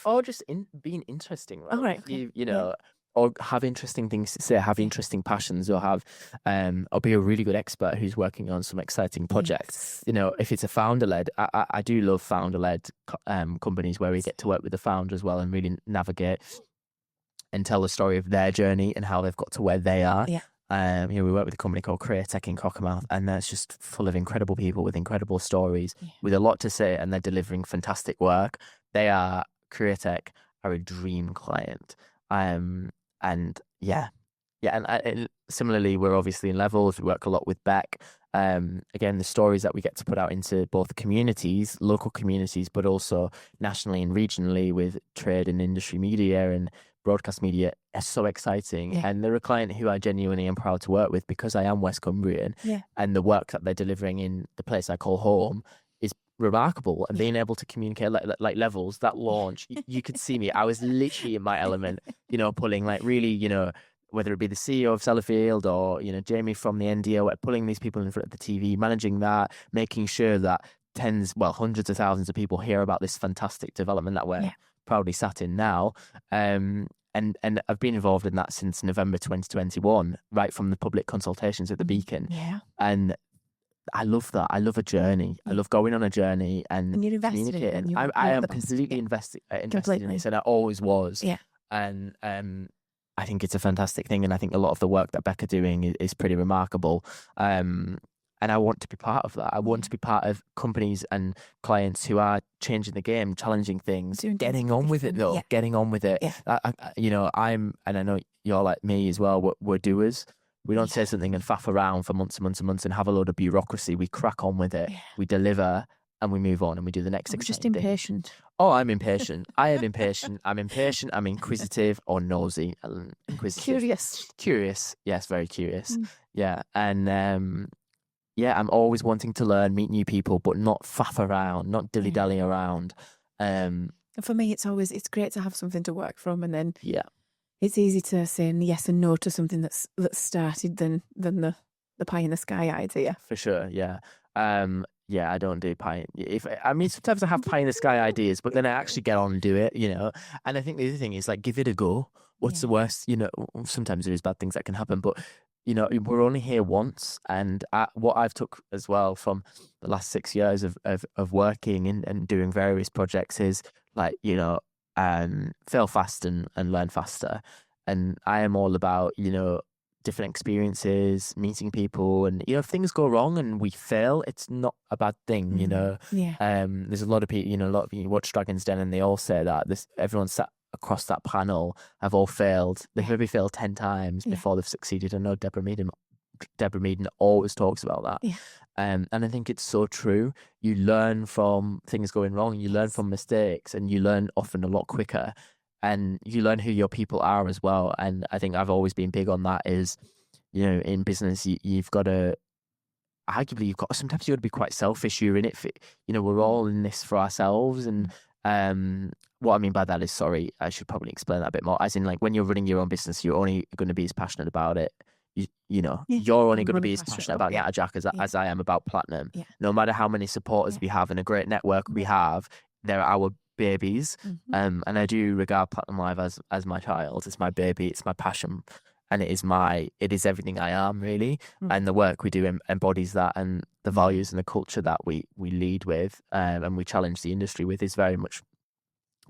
or just being interesting, right? All right, okay. Or have interesting things to say, have interesting passions, or have, or be a really good expert who's working on some exciting projects. Yes. If it's a founder-led, I do love founder-led companies where we get to work with the founder as well and really navigate and tell the story of their journey and how they've got to where they are. Yeah. We work with a company called Chatterjack in Cockermouth, and that's just full of incredible people with incredible stories, with a lot to say, and they're delivering fantastic work. Chatterjack are a dream client. And similarly, we're obviously in Levels. We work a lot with Beck. Again, the stories that we get to put out into both communities, local communities, but also nationally and regionally with trade and industry media and broadcast media are so exciting. Yeah. And they're a client who I genuinely am proud to work with because I am West Cumbrian. Yeah. And the work that they're delivering in the place I call home is remarkable. And being able to communicate like Levels, that launch, you could see me. I was literally in my element, pulling like really, whether it be the CEO of Sellafield or, Jamie from the NDO, pulling these people in front of the TV, managing that, making sure that hundreds of thousands of people hear about this fantastic development that we're proudly sat in now. And I've been involved in that since November 2021, right from the public consultations at the Beacon. Yeah. And I love that. I love a journey. I love going on a journey and you're invested in it. communicating. I am completely invested in this, and I always was. Yeah. And I think it's a fantastic thing, and I think a lot of the work that Beck are doing is pretty remarkable. And I want to be part of that. I want to be part of companies and clients who are changing the game, challenging things, getting on with it though. Getting on with it. Yeah. And I know you're like me as well. We're doers. We don't say something and faff around for months and months and months and have a load of bureaucracy. We crack on with it. Yeah. We deliver and we move on and we do the next. We're just impatient. Oh, I'm impatient. I am impatient. I'm impatient. I'm inquisitive or nosy. Inquisitive. Curious. Yes, very curious. Yeah. And I'm always wanting to learn, meet new people, but not faff around, not dilly-dally around. And for me, it's great to have something to work from, and then it's easy to say yes and no to something that's started than the pie in the sky idea. For sure, yeah. I don't do pie. Sometimes I have pie in the sky ideas, but then I actually get on and do it, And I think the other thing is like, give it a go. What's the worst? Sometimes there is bad things that can happen, but we're only here once. And what I've took as well from the last 6 years of working and doing various projects is like, fail fast and learn faster. And I am all about, different experiences, meeting people, and if things go wrong and we fail, it's not a bad thing. There's a lot of people, a lot of you watch Dragon's Den, and they all say that everyone sat across that panel have all failed. They've maybe failed 10 times before they've succeeded. I know Deborah Meaden always talks about that. Yeah. And I think it's so true. You learn from things going wrong, you learn from mistakes, and you learn often a lot quicker. And you learn who your people are as well. And I think I've always been big on that is, in business, you've got to, sometimes you've got to be quite selfish. You're in it for, we're all in this for ourselves. And what I mean by that is, I should probably explain that a bit more. As in, like, when you're running your own business, you're only going to be as passionate about it. You're only going to be as passionate about Chatterjack as I am about Platinum. Yeah. No matter how many supporters we have and a great network we have, they're our babies. And I do regard Platinum Live as my child. It's my baby. It's my passion. and it is everything I am, really. Mm. And the work we do embodies that, and the values and the culture that we lead with, and we challenge the industry with, is very much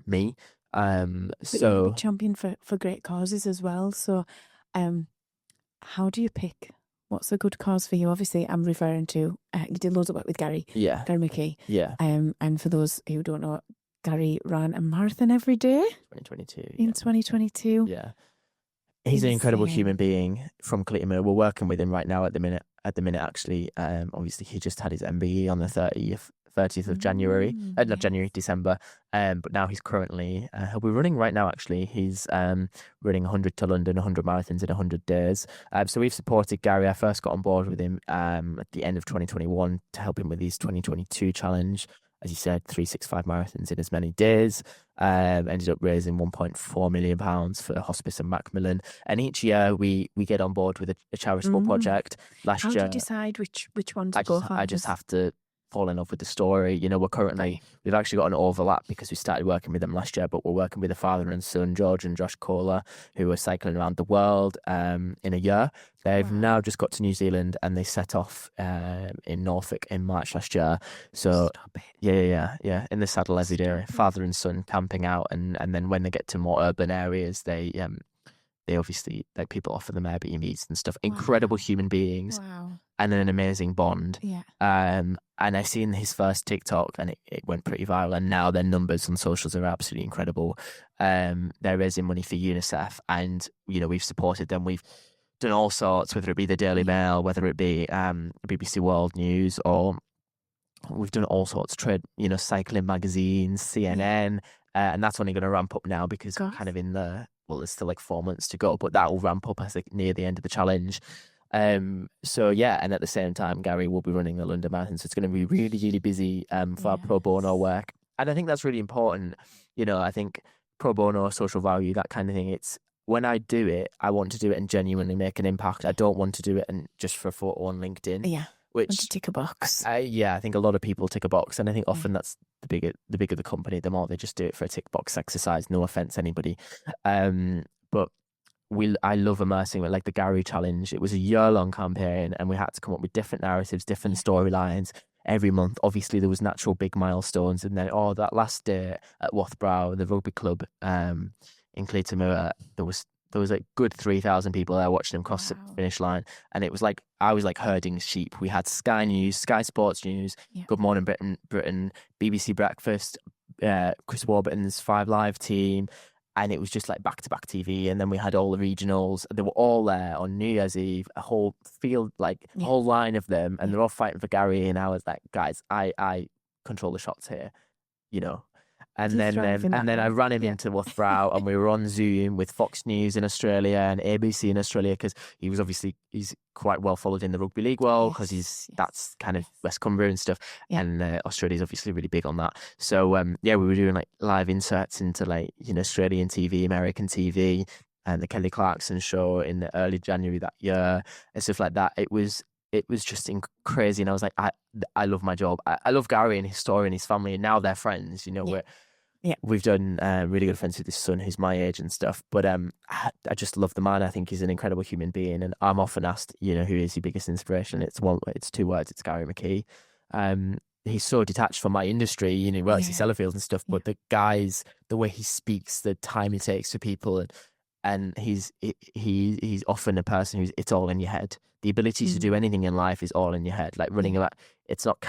me. But you're a big So champion for great causes as well. So, how do you pick what's a good cause for you? Obviously, I'm referring to you did loads of work with Gary yeah, McKee. yeah, And for those who don't know, Gary ran a marathon every day 2022, in 2022. yeah. He's an incredible human being from Clayton. We're working with him right now at the minute. Actually, obviously he just had his MBE on the 30th of January, not Yes. January, December. But now he's currently he'll be running right now. Actually, he's running 100 to London, 100 marathons in 100 days. So we've supported Gary. I first got on board with him at the end of 2021 to help him with his 2022 challenge. As you said, 365 marathons in as many days. Ended up raising £1.4 million for Hospice and Macmillan. And each year we get on board with a charitable project. Last How year, do you decide which one to go for? I just have to fall in love with the story. We've actually got an overlap because we started working with them last year, but we're working with a father and son, George and Josh Kohler, who are cycling around the world in a year. They've now just got to New Zealand, and they set off in Norfolk in March last year. So Stop it. yeah, in the saddle every day, father and son camping out, and then when they get to more urban areas, they obviously, like, people offer them Airbnbs and stuff. Incredible human beings. Wow. And an amazing bond. Yeah. And I seen his first TikTok, and it went pretty viral, and now their numbers on socials are absolutely incredible. They're raising money for UNICEF, and we've supported them. We've done all sorts, whether it be the Daily Mail, whether it be BBC World News, or we've done all sorts of trade, cycling magazines, CNN, and that's only going to ramp up now because we're kind of in there's still like 4 months to go, but that will ramp up as near the end of the challenge. So yeah, and at the same time, Gary will be running the London Marathon, so it's going to be really, really busy for our pro bono work, and I think that's really important. I think pro bono, social value, that kind of thing. It's when I do it, I want to do it and genuinely make an impact. I don't want to do it and just for a photo on LinkedIn. Yeah. Which to tick a box. I think a lot of people tick a box, and I think often that's the bigger the company, the more they just do it for a tick box exercise. No offense, anybody, but I love immersing it, like the Gary Challenge. It was a year-long campaign, and we had to come up with different narratives, different storylines every month. Obviously, there was natural big milestones, and then that last day at Wathbrow, the rugby club in Clayton, there was like good 3,000 people there watching him cross the finish line, and it was like I was like herding sheep. We had Sky News, Sky Sports News, Good Morning Britain, BBC Breakfast, Chris Warburton's 5 Live team. And it was just like back-to-back TV. And then we had all the regionals. They were all there on New Year's Eve, a whole field, like a whole line of them. And they're all fighting for Gary. And I was like, guys, I control the shots here, And then I ran him into Wathbrow, and we were on Zoom with Fox News in Australia and ABC in Australia, because he's quite well followed in the rugby league world, because that's kind of West Cumbria and stuff, and Australia's obviously really big on that. So we were doing like live inserts into like Australian TV, American TV, and the Kelly Clarkson show in the early January that year and stuff like that. It was just crazy, and I was like, I love my job. I love Gary and his story and his family, and now they're friends. We've done really good friends with his son, who's my age and stuff. But I just love the man. I think he's an incredible human being, and I'm often asked, who is your biggest inspiration? It's 2 words. It's Gary McKee. He's so detached from my industry. He works at Sellafield and stuff, but the way he speaks, the time he takes for people, and he's often a person who's, it's all in your head. The ability to do anything in life is all in your head. Like running a, it's not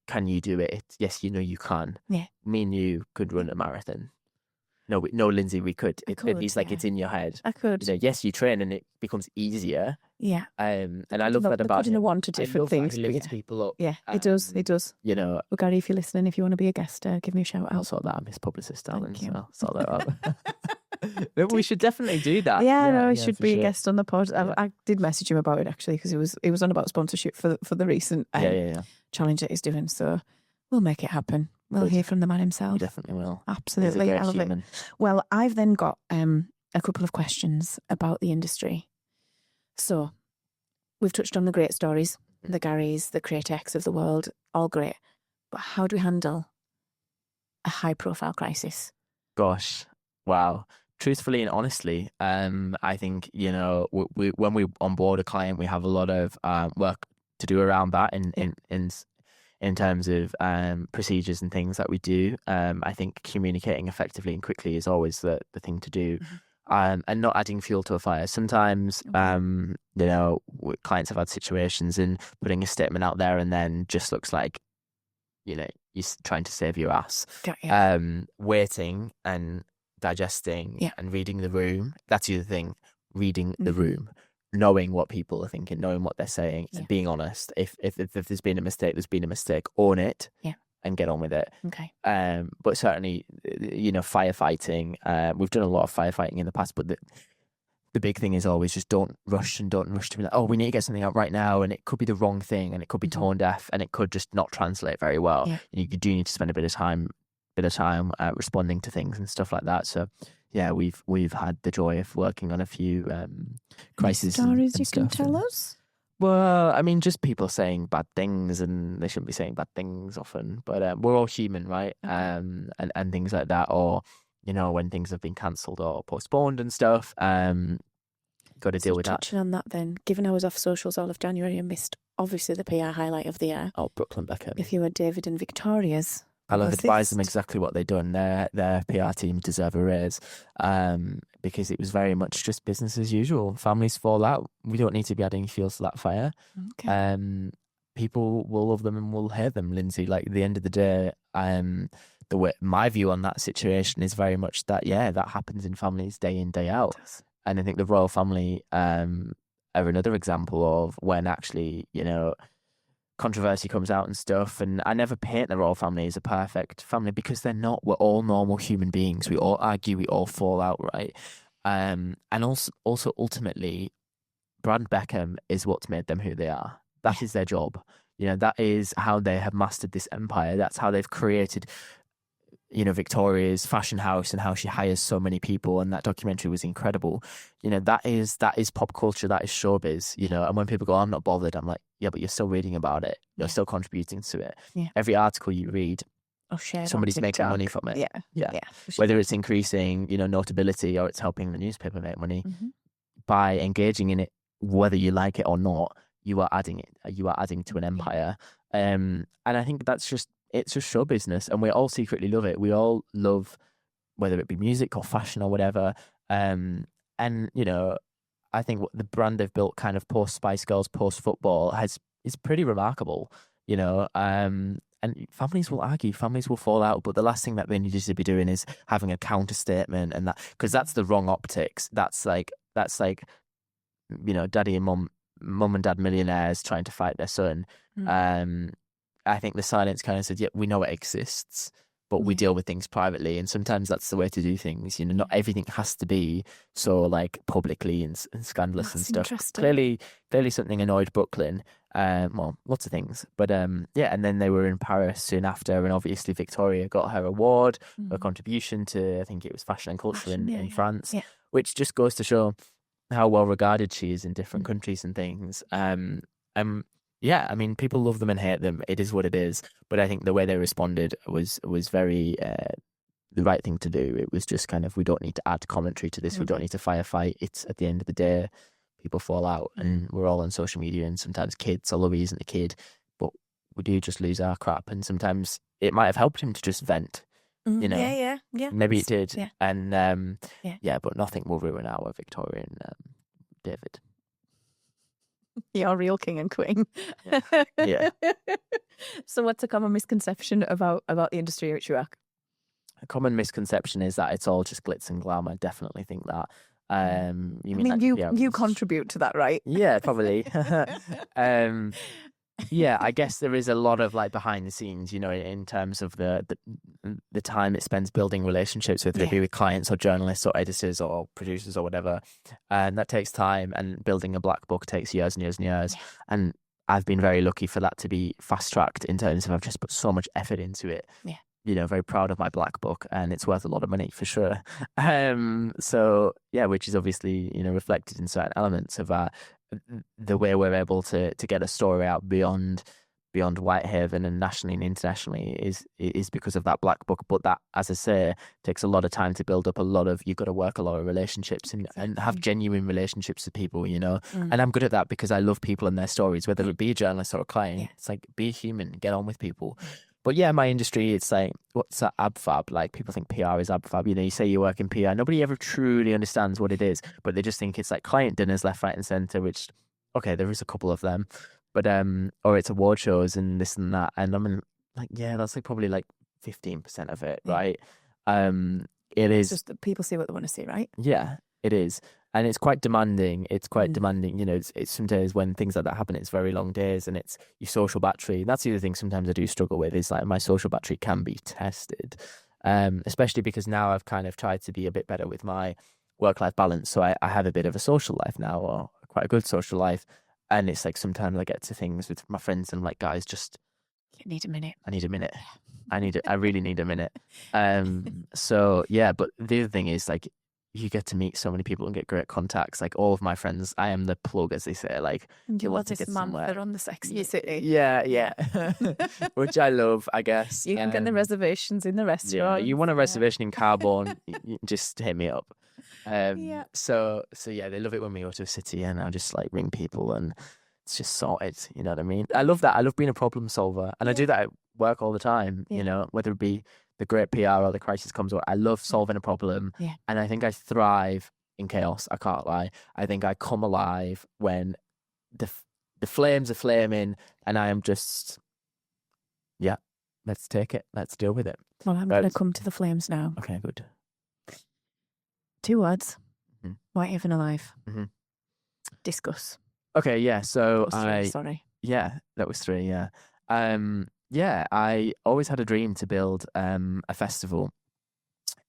can you do it? It's yes, you can. Yeah. Me and you could run a marathon. No, Lindsay, we could. It's like it's in your head. I could. Yes, you train and it becomes easier. Yeah. And I love that about him. Putting one to different things. He lifts people up. Yeah, it does. It does. Well, Gary, if you're listening, if you want to be a guest, give me a shout out. I'll sort that. I'm his publicist, darling. So I'll sort that out. We should definitely do that. Yeah, he should be a guest on the pod. I did message him about it actually, because it was on about sponsorship for the recent challenge that he's doing. So we'll make it happen. We'll hear from the man himself. We definitely will. Absolutely. I love it. Well, I've then got a couple of questions about the industry. So we've touched on the great stories, the Garys, the Cratechs of the world, all great. But how do we handle a high-profile crisis? Gosh, wow. truthfully and honestly, I think, you know, when we onboard a client, we have a lot of work to do around that in terms of procedures and things that we do. I think communicating effectively and quickly is always the thing to do. And not adding fuel to a fire. Sometimes, you know, clients have had situations and putting a statement out there and then just looks like, you know, you're trying to save your ass. Waiting and digesting and reading the room. That's the other thing. Reading the room, knowing what people are thinking, knowing what they're saying, and being honest. If there's been a mistake, there's been a mistake. Own it. And get on with it. But certainly, you know, firefighting. We've done a lot of firefighting in the past, but the big thing is always just don't rush to be like, oh, we need to get something out right now, and it could be the wrong thing, and it could be tone deaf, and it could just not translate very well. You do need to spend a bit of time responding to things and stuff like that. So yeah, we've had the joy of working on a few crises. Stories and you can stuff tell us? Well, I mean, just people saying bad things, and they shouldn't be saying bad things often. But we're all human, right? And things like that, or you know, when things have been cancelled or postponed and stuff. Got to deal with that. Touching on that, then, given I was off socials all of January and missed obviously the PR highlight of the year. Oh, Brooklyn Beckham. If you were David and Victoria's. I'll advise them exactly what they've done. Their PR team deserve a raise, because it was very much just business as usual. Families fall out. We don't need to be adding fuel to that fire. People will love them and will hate them, Lindsay. Like, at the end of the day, my view on that situation is very much that, that happens in families day in, day out. And I think the royal family are another example of when actually, you know, controversy comes out and stuff. And I never paint the royal family as a perfect family, because they're not. We're all normal human beings. We all argue, we all fall out, right? And also ultimately, Brand Beckham is what's made them who they are. That is their job. You know, that is how they have mastered this empire. That's how they've created, you know, Victoria's fashion house and how she hires so many people. And that documentary was incredible. You know, that is pop culture. That is showbiz, you know. And when people go, I'm not bothered, I'm like, yeah, but you're still reading about it. You're still contributing to it. Every article you read, somebody's making money from it. Sure. Whether it's increasing, you know, notability, or it's helping the newspaper make money, by engaging in it, whether you like it or not, you are adding to an empire. And I think it's just show business, and we all secretly love it. We all love, whether it be music or fashion or whatever. And you know, I think what the brand they've built, kind of post Spice Girls, post football, is pretty remarkable. You know, and families will argue, families will fall out, but the last thing that they need to be doing is having a counter statement, and that, because that's the wrong optics. That's like, you know, daddy and mum and dad millionaires trying to fight their son. I think the silence kind of said, yeah, we know it exists, but we deal with things privately. And sometimes that's the way to do things. You know, not everything has to be so like publicly and scandalous and stuff. Clearly something annoyed Brooklyn. Well, lots of things. But and then they were in Paris soon after. And obviously Victoria got her award, her contribution to, I think it was fashion and culture in France, which just goes to show how well regarded she is in different countries and things. Yeah, I mean, people love them and hate them. It is what it is. But I think the way they responded was very the right thing to do. It was just kind of, we don't need to add commentary to this. We don't need to firefight. It's, at the end of the day, people fall out, and we're all on social media, and sometimes kids, although he isn't a kid, but we do just lose our crap. And sometimes it might have helped him to just vent. You know, yeah. Maybe it did, and but nothing will ruin our Victorian David. You're real king and queen. Yeah. So, what's a common misconception about the industry at work? A common misconception is that it's all just glitz and glam. I definitely think that. You contribute to that, right? Yeah, probably. Yeah, I guess there is a lot of like behind the scenes, you know, in terms of the time it spends building relationships with maybe with clients or journalists or editors or producers or whatever. And that takes time, and building a black book takes years and years and years. And I've been very lucky for that to be fast tracked, in terms of I've just put so much effort into it. Yeah. You know, very proud of my black book, and it's worth a lot of money for sure. So yeah, which is obviously, you know, reflected in certain elements of the way we're able to get a story out beyond beyond Whitehaven and nationally and internationally is because of that black book. But that, as I say, takes a lot of time to build up. You've got to work a lot of relationships and have genuine relationships with people, you know. And I'm good at that because I love people and their stories, whether it be a journalist or a client. Yeah. It's like, be a human, get on with people. But yeah, my industry, it's like, what's that AbFab? Like, people think PR is AbFab. You know, you say you work in PR. Nobody ever truly understands what it is, but they just think it's like client dinners left, right, and centre, which, okay, there is a couple of them. But or it's award shows and this and that, and I'm like, yeah, that's like probably like 15% of it, right? It is just that people see what they want to see, right? Yeah, it is, and it's quite demanding. It's quite demanding. You know, it's some days when things like that happen, it's very long days, and it's your social battery. That's the other thing sometimes I do struggle with is like my social battery can be tested, especially because now I've kind of tried to be a bit better with my work-life balance. So I have a bit of a social life now, or quite a good social life. And it's like sometimes I get to things with my friends and I'm like, guys, just You need a minute. I need a minute. I really need a minute. So yeah, but the other thing is like you get to meet so many people and get great contacts. Like all of my friends, I am the plug, as they say. Like You want want to this get man somewhere. on the Sexy City. Yeah. Which I love, I guess. You can get the reservations in the restaurant. Yeah, you want a reservation in Carbon, you just hit me up. So yeah, they love it when we go to a city and I just like ring people and it's just sorted. You know what I mean? I love that. I love being a problem solver, and I do that at work all the time. You know, whether it be the great PR or the crisis comes. I love solving a problem, and I think I thrive in chaos. I can't lie. I think I come alive when the flames are flaming, and I am just let's take it. Let's deal with it. Well, I'm going to come to the flames now. Okay, good. 2 words. Whitehaven alive. Discuss. Okay, yeah. So Sorry. Yeah, that was 3. Yeah. I always had a dream to build a festival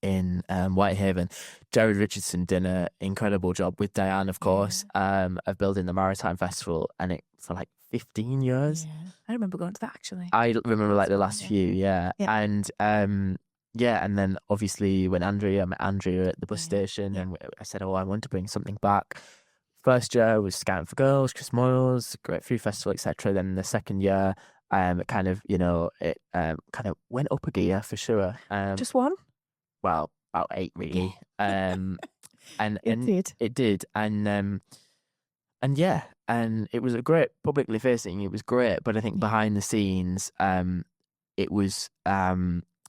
in Whitehaven. Jared Richardson did an incredible job with Diane, of course, of building the Maritime Festival, and it for like 15 years. Yeah. I remember going to that actually. I remember like the last few, and and then obviously when I met Andrea at the bus station, and I said, I want to bring something back. First year was Scouting for Girls, Chris Moyles, Great Food Festival, etc. Then the second year, it kind of went up a gear for sure. Just one? Well, about 8 really. And it did, and it was a great publicly facing. It was great, but I think behind the scenes, it was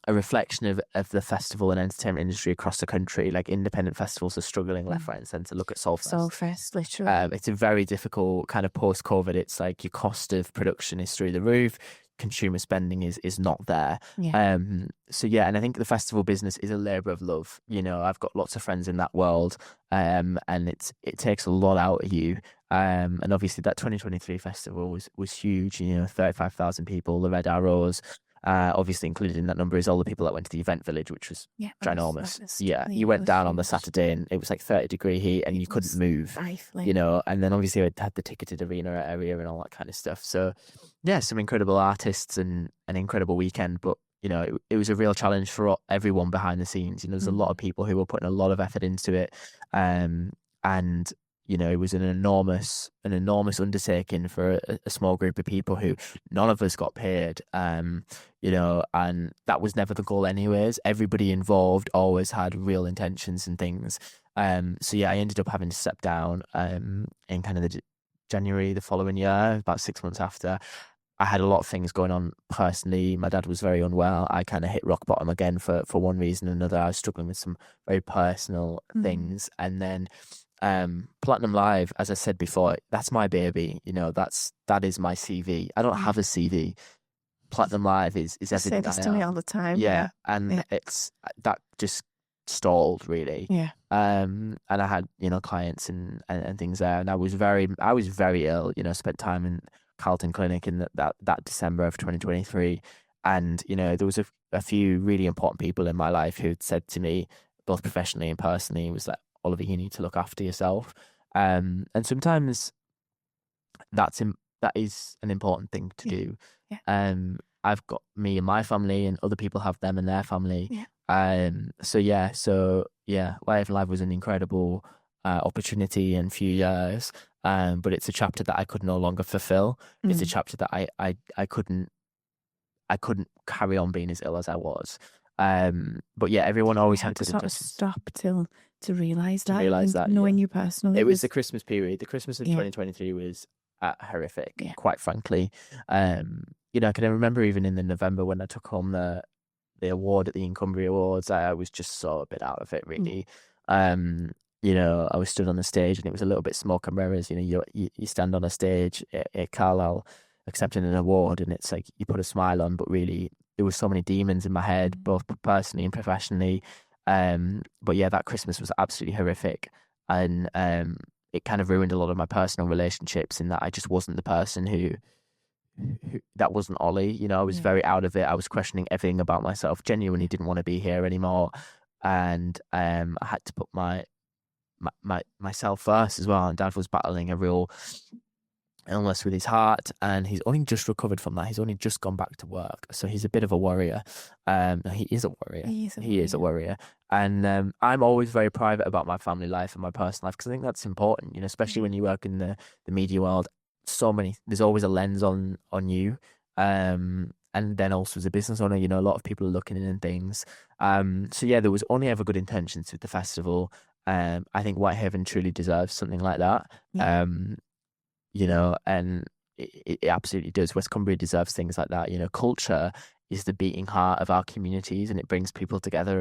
a reflection of the festival and entertainment industry across the country. Like independent festivals are struggling left, right, and centre. Look at Soulfest. Soulfest, literally. It's a very difficult kind of post-COVID. It's like your cost of production is through the roof. Consumer spending is not there. And I think the festival business is a labour of love. You know, I've got lots of friends in that world, and it takes a lot out of you. And obviously that 2023 festival was huge. You know, 35,000 people, the Red Arrows. Obviously included in that number is all the people that went to the event village, which was ginormous. You went down on the Saturday and it was like 30-degree heat and you couldn't move. You know, and then obviously it had the ticketed arena area and all that kind of stuff. So yeah, some incredible artists and an incredible weekend, but you know, it was a real challenge for everyone behind the scenes. You know, there's a lot of people who were putting a lot of effort into it, and you know, it was an enormous undertaking for a small group of people who none of us got paid, you know, and that was never the goal anyways. Everybody involved always had real intentions and things. So yeah, I ended up having to step down in kind of the January the following year, about 6 months after. I had a lot of things going on personally. My dad was very unwell. I kind of hit rock bottom again for one reason or another. I was struggling with some very personal things. And then Platinum Live, as I said before, that's my baby. You know, that is my CV. I don't have a CV. Platinum Live is everything. Say this to me all the time. It's that just stalled really. And I had, you know, clients and things there, and I was very ill. You know, spent time in Carlton Clinic in that December of 2023, and you know, there was a few really important people in my life who'd said to me, both professionally and personally, was like, Oliver, you need to look after yourself. And sometimes that is an important thing to do. I've got me and my family, and other people have them and their family. So Whitehaven Live was an incredible opportunity and few years. But it's a chapter that I could no longer fulfill. It's a chapter that I couldn't carry on being as ill as I was. But yeah, everyone always had to sort of stop to realise that. Realise that, knowing you personally. It was the Christmas period. The Christmas of 2023 was horrific, quite frankly. You know, I can remember even in the November when I took home the award at the Incumbria Awards, I was just so a bit out of it, really. You know, I was stood on the stage and it was a little bit smoke and mirrors. You know, you stand on a stage at Carlisle accepting an award and it's like you put a smile on, but really there was so many demons in my head, both personally and professionally. But yeah, that Christmas was absolutely horrific. And it kind of ruined a lot of my personal relationships in that I just wasn't the person who that wasn't Ollie. You know, I was very out of it. I was questioning everything about myself, genuinely didn't want to be here anymore. And I had to put myself first as well. And Dad was battling a real illness with his heart, and he's only just recovered from that. He's only just gone back to work, so he's a bit of a warrior. He is a warrior. He is a warrior. And I'm always very private about my family life and my personal life because I think that's important. You know, especially when you work in the media world. There's always a lens on you. And then also as a business owner, you know, a lot of people are looking in and things. So yeah, there was only ever good intentions with the festival. I think Whitehaven truly deserves something like that. You know, and it absolutely does. West Cumbria deserves things like that. You know, culture is the beating heart of our communities, and it brings people together.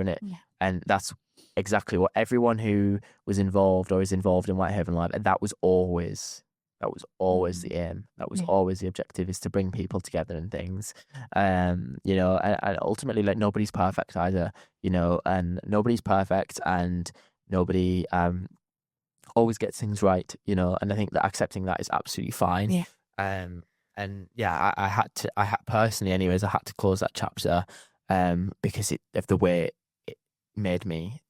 And that's exactly what everyone who was involved or is involved in Whitehaven Live. And that was always the aim. That was always the objective, is to bring people together and things. You know, and ultimately, like, nobody's perfect either. You know, and nobody's perfect, and nobody always gets things right, you know, and I think that accepting that is absolutely fine. And yeah, I had personally, anyways, I had to close that chapter because of the way it made me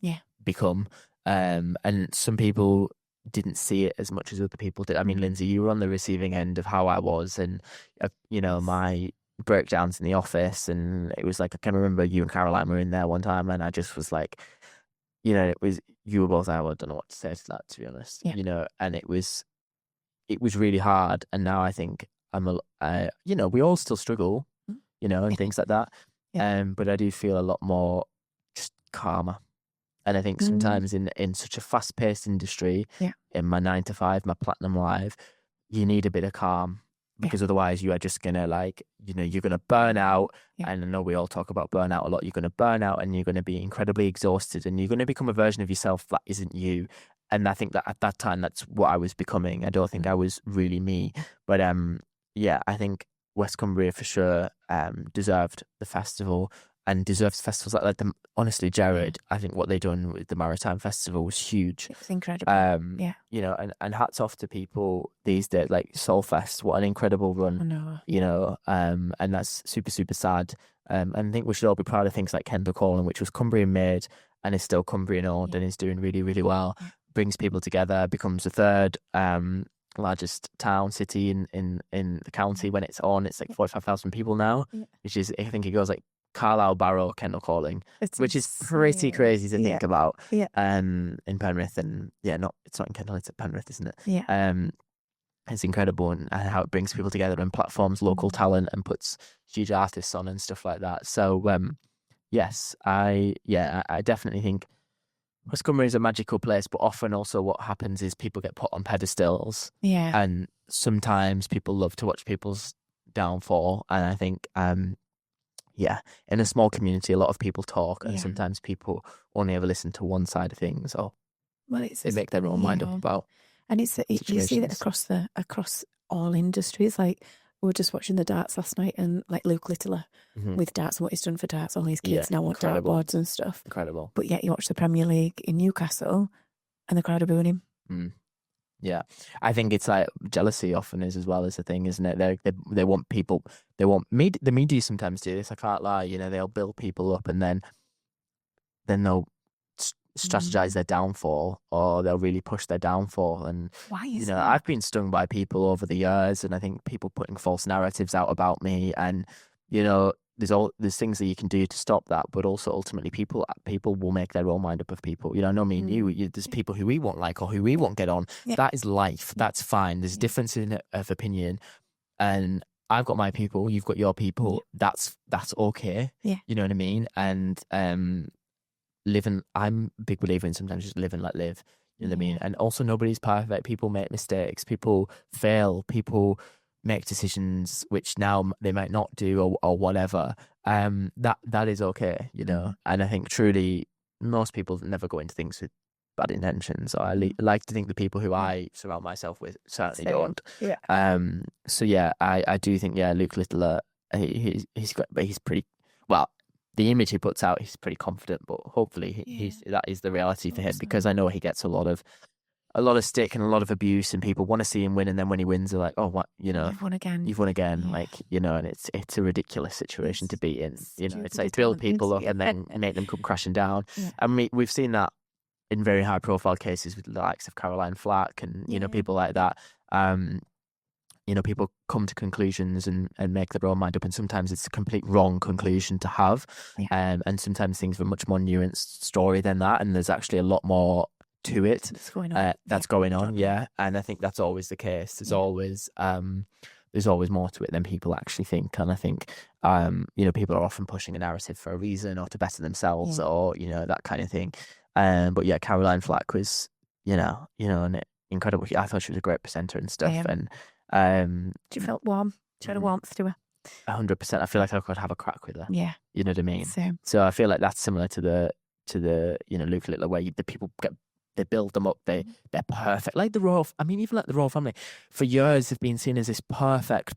become. And some people didn't see it as much as other people did. I mean, Lindsay, you were on the receiving end of how I was, and you know, my breakdowns in the office, and it was like, I can remember you and Caroline were in there one time, and I just was like, you know, you were both, I don't know what to say to that, to be honest. You know, and it was really hard. And now I think you know, we all still struggle, you know, and things like that. But I do feel a lot more just calmer. And I think sometimes in such a fast paced industry, in my 9 to 5, my Platinum Live, you need a bit of calm. Because otherwise you are just going to, like, you know, you're going to burn out. And I know we all talk about burnout a lot. You're going to burn out and you're going to be incredibly exhausted, and you're going to become a version of yourself that isn't you. And I think that at that time, that's what I was becoming. I don't think I was really me. But yeah, I think West Cumbria for sure deserved the festival, and deserves festivals like that. Honestly, Jared, I think what they done with the Maritime Festival was huge. It's incredible. You know, and hats off to people these days, like Soulfest, what an incredible run. I know. You know, and that's super, super sad. And I think we should all be proud of things like Kendall Calling, which was Cumbrian made and is still Cumbrian owned and is doing really, really well. Brings people together, becomes the third largest city in the county when it's on. It's like 45,000 people now, which is, I think it goes like Carlisle, Barrow, Kendall Calling, which is pretty crazy to think about. In Penrith, and it's not in Kendall, it's at Penrith, isn't it? It's incredible, and how it brings people together and platforms local talent and puts huge artists on and stuff like that. So yes, I definitely think West Cumbria is a magical place, but often also what happens is people get put on pedestals. And sometimes people love to watch people's downfall. And I think in a small community, a lot of people talk, and sometimes people only ever listen to one side of things, or they make their own mind up about. And you see that across all industries. Like, we were just watching the darts last night, and like Luke Littler with darts and what he's done for darts. All his kids now want dartboards and stuff. Incredible. But yet you watch the Premier League in Newcastle, and the crowd are booing him. Yeah, I think it's like jealousy often is as well as the thing, isn't it? They want people. They want the media sometimes do this. I can't lie. You know, they'll build people up, and then they'll strategize their downfall, or they'll really push their downfall. And why is that? I've been stung by people over the years, and I think people putting false narratives out about me, and you know, there's things that you can do to stop that, but also ultimately people will make their own mind up of people. You know, I know me and you, there's people who we won't like or who we won't get on. Yeah. That is life. That's fine. There's a difference of opinion, and I've got my people, you've got your people. That's okay. Yeah. You know what I mean? And I'm a big believer in sometimes just live and let live. You know what I mean? And also nobody's perfect. People make mistakes. People fail. People make decisions which now they might not do or whatever. That is okay, you know. And I think truly most people never go into things with bad intentions. Or I like to think the people who I surround myself with certainly don't. Yeah. So yeah, I do think Luke Littler, he's got, but he's pretty well. The image he puts out, he's pretty confident, but hopefully that is the reality for him, because I know he gets a lot of stick and a lot of abuse, and people want to see him win, and then when he wins, they're like, oh, what, you know, You've won again. Yeah. Like, you know, and it's a ridiculous situation to be in. You know, it's like build people up and then make them come crashing down. Yeah. And we've seen that in very high profile cases with the likes of Caroline Flack and you know, people like that. You know, people come to conclusions and make their own mind up, and sometimes it's a complete wrong conclusion to have. Yeah. And sometimes things have a much more nuanced story than that, and there's actually a lot more to it that's going on. Yeah. And I think that's always the case. There's always more to it than people actually think. And I think you know, people are often pushing a narrative for a reason or to better themselves or, you know, that kind of thing. But yeah, Caroline Flack was, you know, and incredible. I thought she was a great presenter and stuff. And she felt warm. She had a warmth to her. 100%. I feel like I could have a crack with her. Yeah. You know what I mean? Same. So I feel like that's similar to the you know, Luke Littler, where the people they build them up. They're perfect. Like the royal. I mean, even like the royal family, for years have been seen as this perfect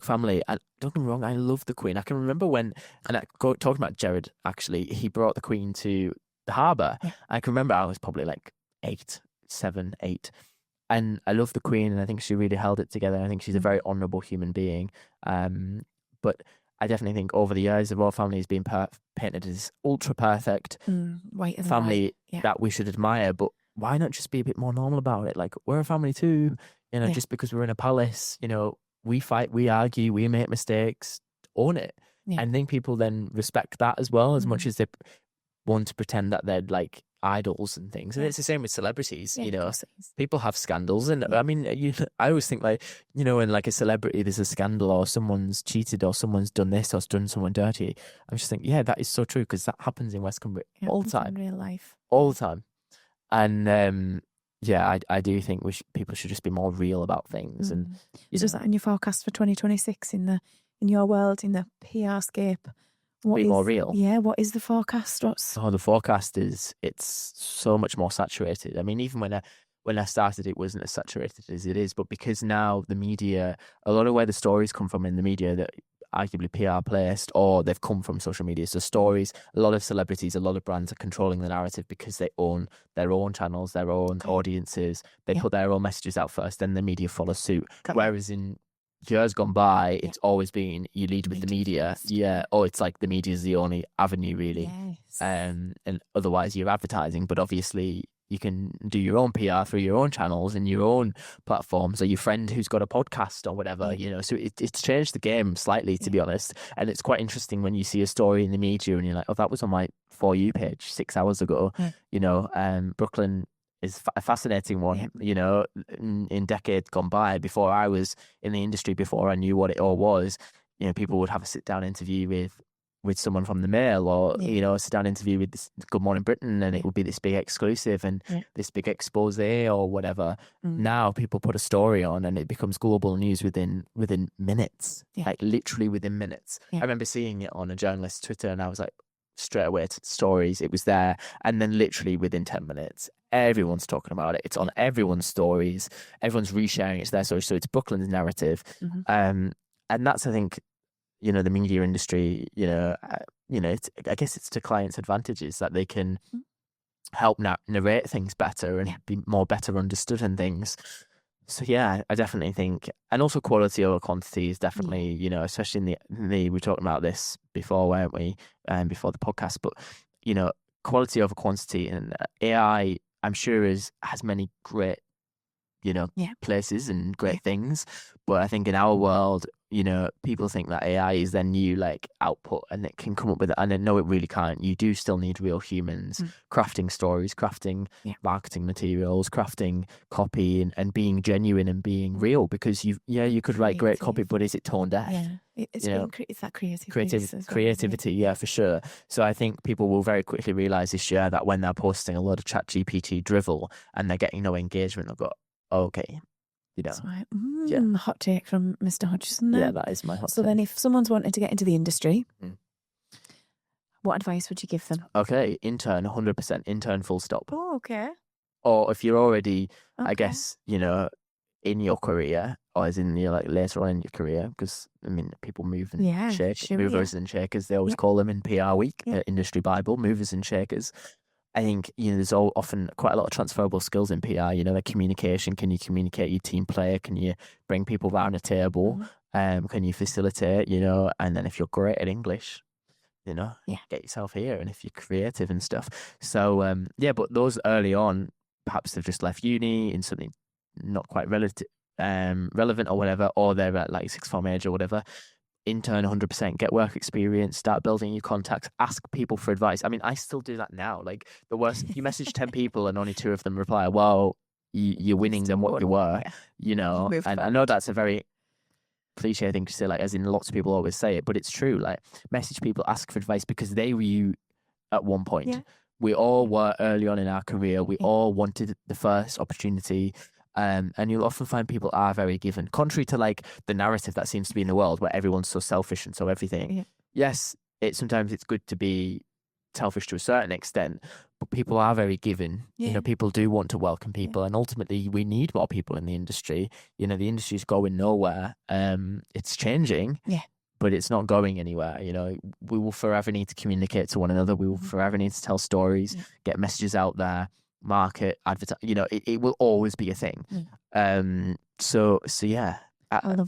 family. And don't get me wrong, I love the Queen. I can remember when, and talking about Jared, actually, he brought the Queen to the harbour. Yeah. I can remember I was probably like 7, 8. And I love the Queen, and I think she really held it together. I think she's a very honourable human being. But I definitely think over the years, the royal family has been painted as ultra perfect family that we should admire. But why not just be a bit more normal about it? Like, we're a family too. You know, just because we're in a palace, you know, we fight, we argue, we make mistakes. Own it. Yeah. And I think people then respect that as well, as much as they want to pretend that they're like idols and things. And it's the same with celebrities. You know, people have scandals, and I mean, I always think, like, you know, when like a celebrity there's a scandal or someone's cheated or someone's done this or done someone dirty, I'm just thinking, that is so true, because that happens in West Cumbria all the time, in real life, all the time. And I do think people should just be more real about things. And is that in your forecast for 2026 in your world, in the PR scape? Be more real. Yeah, what is the forecast? The forecast is, it's so much more saturated. I mean, even when I started, it wasn't as saturated as it is. But because now the media, a lot of where the stories come from in the media that arguably PR placed, or they've come from social media. So stories, a lot of celebrities, a lot of brands are controlling the narrative because they own their own channels, their own audiences. They put their own messages out first, then the media follows suit. Whereas in years gone by, it's always been you lead with the media. Yeah. Or it's like the media is the only avenue, really. Yes. And otherwise you're advertising. But obviously you can do your own PR through your own channels and your own platforms, or your friend who's got a podcast or whatever, you know. So it's changed the game slightly, to be honest. And it's quite interesting when you see a story in the media and you're like, oh, that was on my For You page 6 hours ago. You know, Brooklyn is a fascinating one, you know, in decades gone by, before I was in the industry, before I knew what it all was. You know, people would have a sit-down interview with someone from the Mail, or, you know, a sit-down interview with this Good Morning Britain, and it would be this big exclusive and this big expose or whatever. Now people put a story on and it becomes global news within minutes, like literally within minutes. I remember seeing it on a journalist's Twitter, and I was like, straight away to stories, it was there, and then literally within 10 minutes everyone's talking about it. It's on everyone's stories, everyone's resharing it's their stories. So it's Brooklyn's narrative. And that's, I think, you know, the media industry, you know, I guess it's to clients' advantages that they can help narrate things better and be more better understood and things. So yeah, I definitely think, and also quality over quantity is definitely, you know, especially in the we were talking about this before, weren't we? Before the podcast, but, you know, quality over quantity, and AI, I'm sure has many great, you know, places and great things. But I think in our world, you know, people think that AI is their new like output and it can come up with it. And no, it really can't. You do still need real humans crafting stories, crafting marketing materials, crafting copy and being genuine and being real, because you could write great copy, but is it tone deaf? Yeah, it's that creativity, creativity. yeah, for sure. So I think people will very quickly realize this year that when they're posting a lot of ChatGPT drivel and they're getting no engagement, they'll go, okay, you know. That's right. Hot take from Mr. Hodgson there. Yeah, that is my hot take. So then if someone's wanted to get into the industry, what advice would you give them? Okay, intern, 100%, intern full stop. Oh, okay. Or if you're already, I guess, you know, in your career, or as in like later on in your career, because I mean, people move and shake, movers and shakers, they always call them in PR week, industry Bible, movers and shakers. I think, you know, there's often quite a lot of transferable skills in PR, you know, like communication. Can you communicate your team player? Can you bring people around a table? Can you facilitate, you know? And then if you're great at English, you know, get yourself here. And if you're creative and stuff. So, but those early on, perhaps they've just left uni in something not quite relevant or whatever, or they're at like sixth form age or whatever. Intern 100%, get work experience, start building your contacts, ask people for advice. I mean, I still do that now. Like the worst, you message 10 people and only 2 of them reply, well, you're winning than what you were, you know. And I know that's a very cliche thing to say, like, as in lots of people always say it, but it's true. Like, message people, ask for advice, because they were you at one point. We all were early on in our career. We all wanted the first opportunity. And you'll often find people are very given, contrary to like the narrative that seems to be in the world where everyone's so selfish and so everything. Yes, sometimes it's good to be selfish to a certain extent, but people are very given. You know, people do want to welcome people, and ultimately we need more people in the industry. You know, the industry's going nowhere. It's changing. But it's not going anywhere. You know, we will forever need to communicate to one another. We will forever need to tell stories, get messages out there, market, advertise. You know, it will always be a thing. So yeah,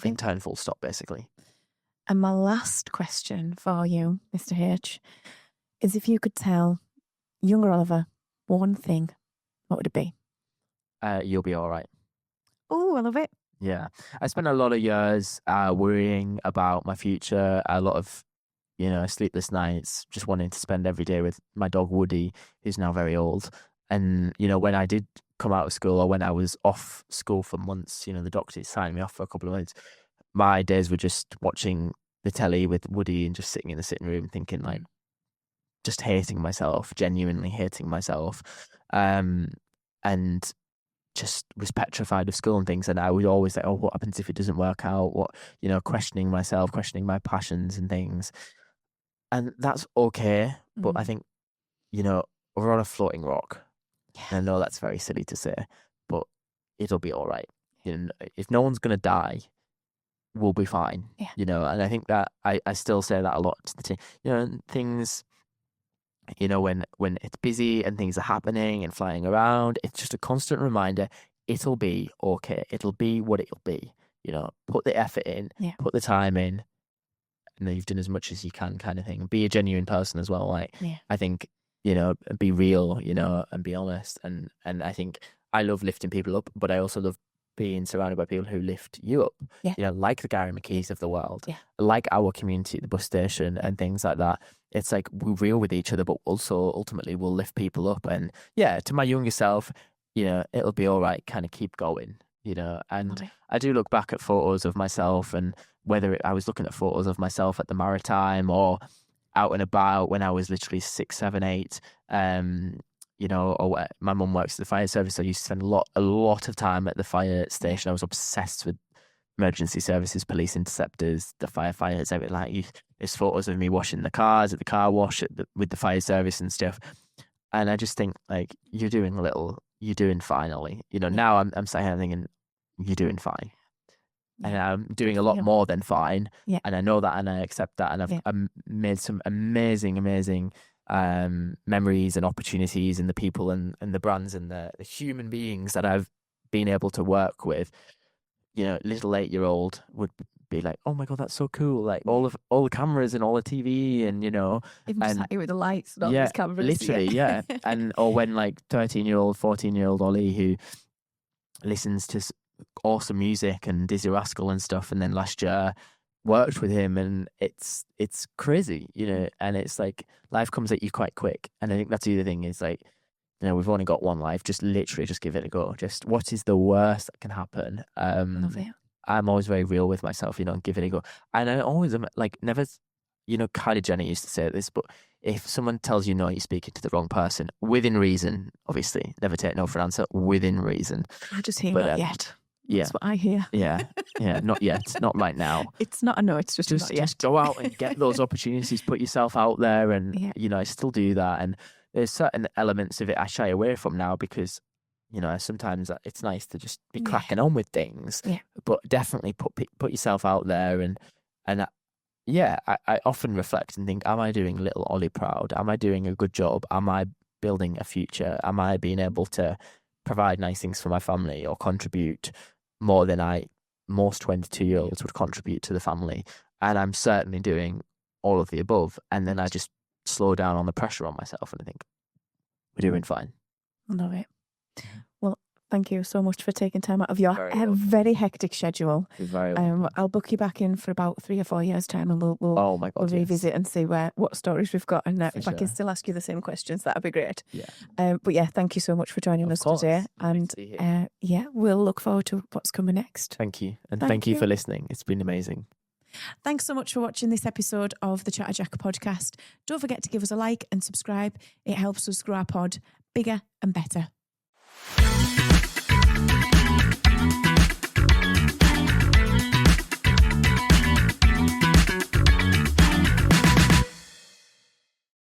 intern full stop, basically. And my last question for you, Mr. H, is if you could tell younger Oliver one thing, what would it be? You'll be all right. Oh, I love it. Yeah, I spent a lot of years worrying about my future, a lot of, you know, sleepless nights, just wanting to spend every day with my dog Woody, who's now very old. And, you know, when I did come out of school, or when I was off school for months, you know, the doctors signed me off for a couple of months, my days were just watching the telly with Woody and just sitting in the sitting room thinking, like, just hating myself, genuinely hating myself. And just was petrified of school and things, and I would always say, oh, what happens if it doesn't work out? What, you know, questioning myself, questioning my passions and things. And that's okay, but I think, you know, we're on a floating rock. And I know that's very silly to say, but it'll be all right. You know, if no one's gonna die, we'll be fine. You know, and I think that I still say that a lot to the team. You know, things, you know, when it's busy and things are happening and flying around, it's just a constant reminder, it'll be okay. It'll be what it'll be. You know, put the effort in, put the time in, and then you've done as much as you can, kind of thing. Be a genuine person as well. Like, I think, you know, be real, you know, and be honest. And I think I love lifting people up, but I also love being surrounded by people who lift you up, you know, like the Gary McKees of the world, like our community at the bus station and things like that. It's like we're real with each other, but also ultimately we'll lift people up. And yeah, to my younger self, you know, it'll be all right, kind of keep going, you know. And I do look back at photos of myself, and whether I was looking at photos of myself at the Maritime or out and about when I was literally 6, 7, 8, you know, or my mum works at the fire service. So I used to spend a lot of time at the fire station. I was obsessed with emergency services, police interceptors, the firefighters, everything. Like, there's photos of me washing the cars at the car wash with the fire service and stuff. And I just think, like, you're doing fine, Ollie. You know, now I'm sitting here thinking, you're doing fine. And I'm doing a lot more than fine. And I know that, and I accept that. And I've made some amazing memories and opportunities, and the people and the brands and the human beings that I've been able to work with. You know, little 8-year-old would be like, oh my God, that's so cool. Like all the cameras and all the TV, and, you know, even just happy with the lights and all those cameras. Literally, And, or when like 13-year-old, 14-year-old Ollie, who listens to awesome music and Dizzy Rascal and stuff, and then last year worked with him, and it's crazy, you know, and it's like life comes at you quite quick. And I think that's the other thing is like, you know, we've only got one life. Just literally just give it a go. Just what is the worst that can happen? Love it. I'm always very real with myself, you know, and give it a go. And I always am like, never, you know, Kylie Jenner used to say this, but if someone tells you no, you're speaking to the wrong person within reason, obviously, never take no for an answer within reason. I just hear But, not yet. Yeah. That's what I hear. Yeah. Not yet. Not right now. It's not a no, it's just not yet. Just go out and get those opportunities, put yourself out there, and, Yeah. you know, I still do that. And there's certain elements of it I shy away from now because, you know, sometimes it's nice to just be cracking on with things. Yeah. But definitely put yourself out there. And I often reflect and think, am I doing little Ollie proud? Am I doing a good job? Am I building a future? Am I being able to provide nice things for my family or contribute more than most 22-year-olds would contribute to the family? And I'm certainly doing all of the above. And then I just slow down on the pressure on myself and I think, we're doing fine. I love it. Well, thank you so much for taking time out of your very hectic schedule. You're very welcome. I'll book you back in for about 3 or 4 years' time, and we'll Oh my God, we'll revisit and see what stories we've got, and if I can sure. still ask you the same questions, that'd be great. Yeah. But yeah, thank you so much for joining us today, and we'll look forward to what's coming next. Thank you, and Thank thank you you. for listening. It's been amazing. Thanks so much for watching this episode of the Chatterjack Podcast. Don't forget to give us a like and subscribe. It helps us grow our pod bigger and better.